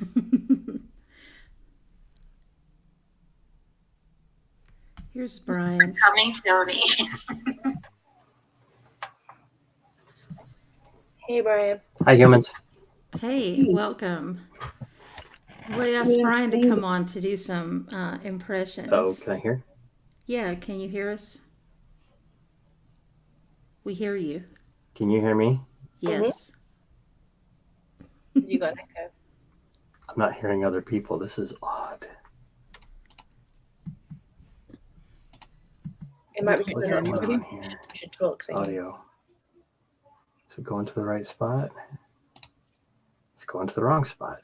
Here's Brian. Coming, Tony. Hey, Brian. Hi, humans. Hey, welcome. We asked Brian to come on to do some impressions. Oh, can I hear? Yeah, can you hear us? We hear you. Can you hear me? Yes. You got an echo. I'm not hearing other people. This is odd. It might be What's because going on here? You should talk. Audio. Is it going to the right spot? It's going to the wrong spot.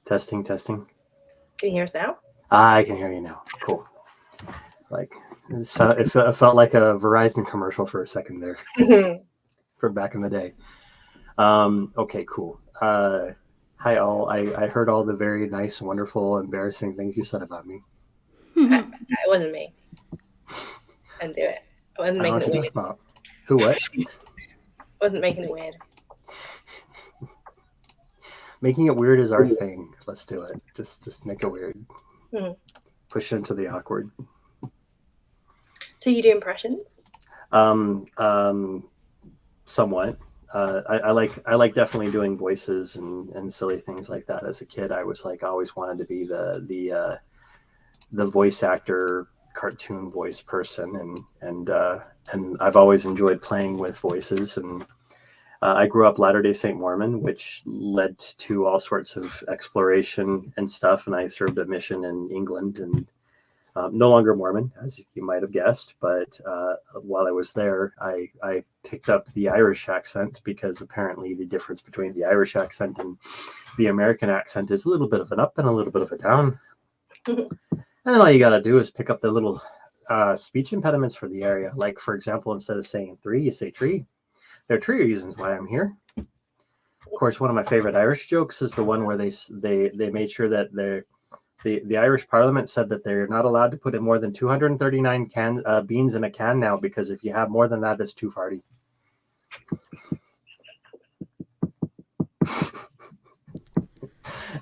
Testing, testing. Can you hear us now? I can hear you now. Cool. Like, it felt like a Verizon commercial for a second there. From back in the day. Okay, cool. Hi all. I heard all the very nice, wonderful, embarrassing things you said about me. It wasn't me. And do it. I wasn't making it weird. About. Who what? Wasn't making it weird. Making it weird is our thing. Let's do it. Just make it weird. Push into the awkward. So you do impressions? Somewhat. I like definitely doing voices and silly things like that. As a kid, I was like always wanted to be the voice actor, cartoon voice person, and I've always enjoyed playing with voices. And I grew up Latter-day Saint Mormon, which led to all sorts of exploration and stuff. And I served a mission in England, and No longer Mormon, as you might have guessed, but while I was there, I picked up the Irish accent because apparently the difference between the Irish accent and the American accent is a little bit of an up and a little bit of a down. And then all you got to do is pick up the little speech impediments for the area. Like, for example, instead of saying 3, you say tree. There are 3 reasons why I'm here. Of course, one of my favorite Irish jokes is the one where they made sure that the Irish Parliament said that they're not allowed to put in more than 239 beans in a can now, because if you have more than that, that's too farty.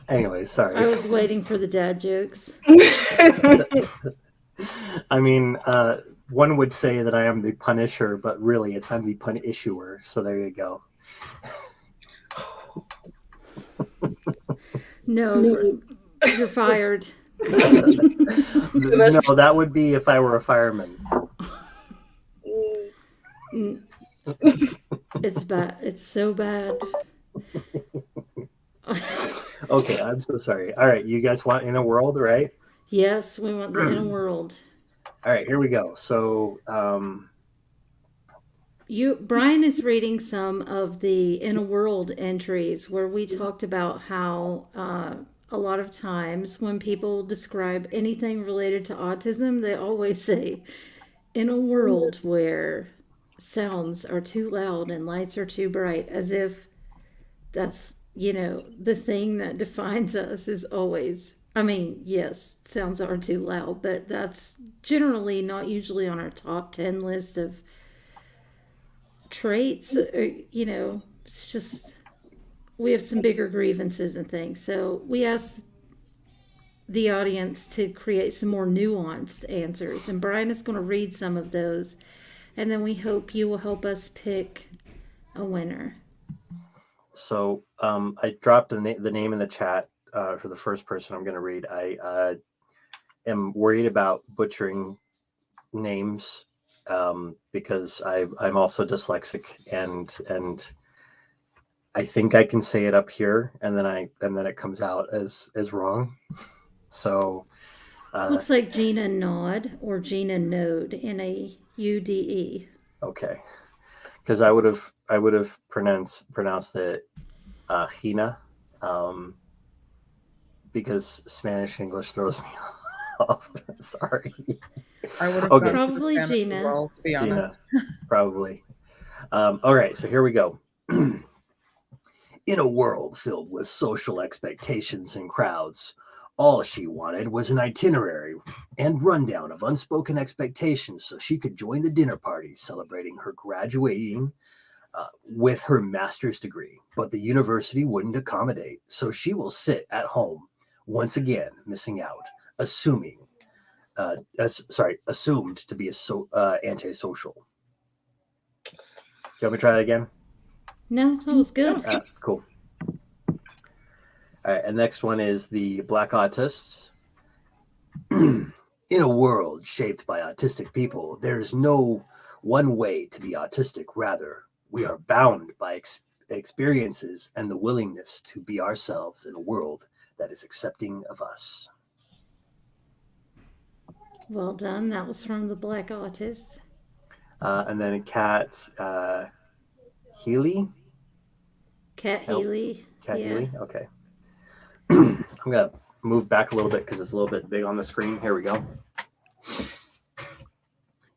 Anyway, sorry. I was waiting for the dad jokes. I mean, one would say that I am the punisher, but really I'm the pun-issuer. So there you go. No, you're fired. No, that would be if I were a fireman. It's bad. It's so bad. Okay, I'm so sorry. All right, you guys want In a World, right? Yes, we want the inner world. All right, here we go. So, Brian is reading some of the inner world entries where we talked about how a lot of times when people describe anything related to autism, they always say, in a world where sounds are too loud and lights are too bright, as if that's, the thing that defines us is always, I mean, yes, sounds are too loud, but that's generally not usually on our top 10 list of traits. It's just, we have some bigger grievances and things. So we asked the audience to create some more nuanced answers, and Brian is going to read some of those, and then we hope you will help us pick a winner. So I dropped the name in the chat for the first person I'm going to read. I am worried about butchering names because I'm also dyslexic, and I think I can say it up here, and then it comes out as wrong. So looks like Gina Nod or Gina Node, Naude. Okay, because I would have pronounced it Hina, because Spanish English throws me off. Sorry. I would have probably Gina. As well, to be honest. Probably. All right, so here we go. In a world filled with social expectations and crowds, all she wanted was an itinerary and rundown of unspoken expectations so she could join the dinner party celebrating her graduating with her master's degree. But the university wouldn't accommodate, so she will sit at home, once again missing out, assumed to be antisocial. Do you want me to try that again? No, that was good. Cool. All right, and next one is the Black Autists. In a world shaped by autistic people, there is no one way to be autistic. Rather, we are bound by experiences and the willingness to be ourselves in a world that is accepting of us. Well done. That was from the Black Autist. And then Kat Healy. Kat Healy. Kat Healy. Okay. I'm going to move back a little bit because it's a little bit big on the screen. Here we go.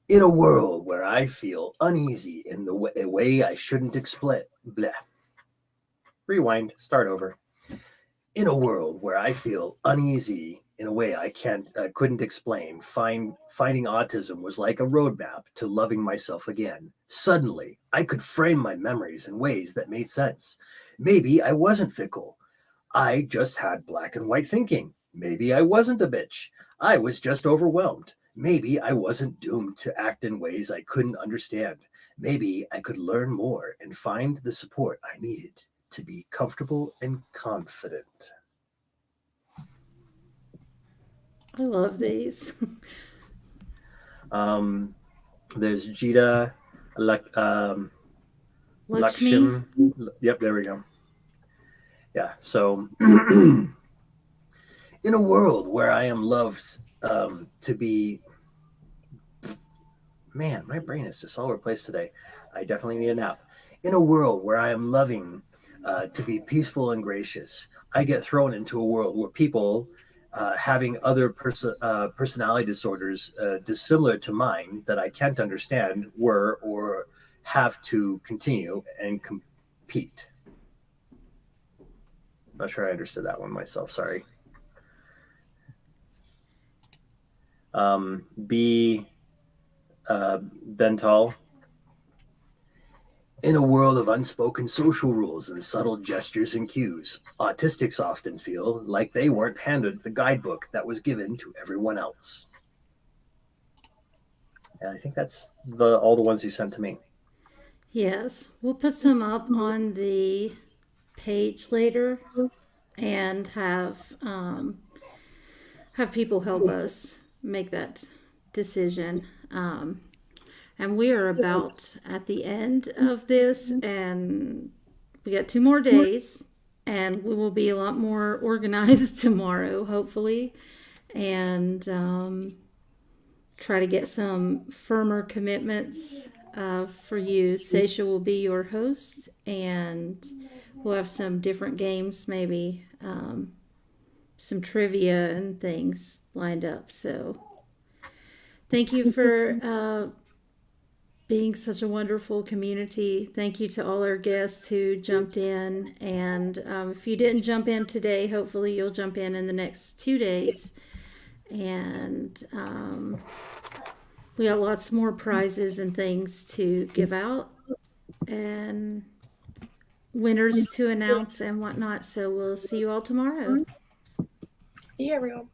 In a world where I feel uneasy in a way I shouldn't explain. Blah. Rewind. Start over. In a world where I feel uneasy in a way I couldn't explain, finding autism was like a roadmap to loving myself again. Suddenly, I could frame my memories in ways that made sense. Maybe I wasn't fickle. I just had black and white thinking. Maybe I wasn't a bitch. I was just overwhelmed. Maybe I wasn't doomed to act in ways I couldn't understand. Maybe I could learn more and find the support I needed to be comfortable and confident. I love these. There's Jita, Lakshmi. Yep, there we go. Yeah, so in a world where I am loved to be, man, my brain is just all over the place today. I definitely need a nap. In a world where I am loving, to be peaceful and gracious, I get thrown into a world where people having other personality disorders dissimilar to mine that I can't understand were or have to continue and compete. Not sure I understood that one myself. Sorry. B. Bental. In a world of unspoken social rules and subtle gestures and cues, autistics often feel like they weren't handed the guidebook that was given to everyone else. And I think that's all the ones you sent to me. Yes, we'll put some up on the page later and have people help us make that decision. And we are about at the end of this, and we got 2 more days, and we will be a lot more organized tomorrow, hopefully, and try to get some firmer commitments for you. Seisha will be your host, and we'll have some different games, maybe some trivia and things lined up. So thank you for being such a wonderful community. Thank you to all our guests who jumped in. And if you didn't jump in today, hopefully you'll jump in the next 2 days. And we got lots more prizes and things to give out and winners to announce and whatnot. So we'll see you all tomorrow. See you, everyone.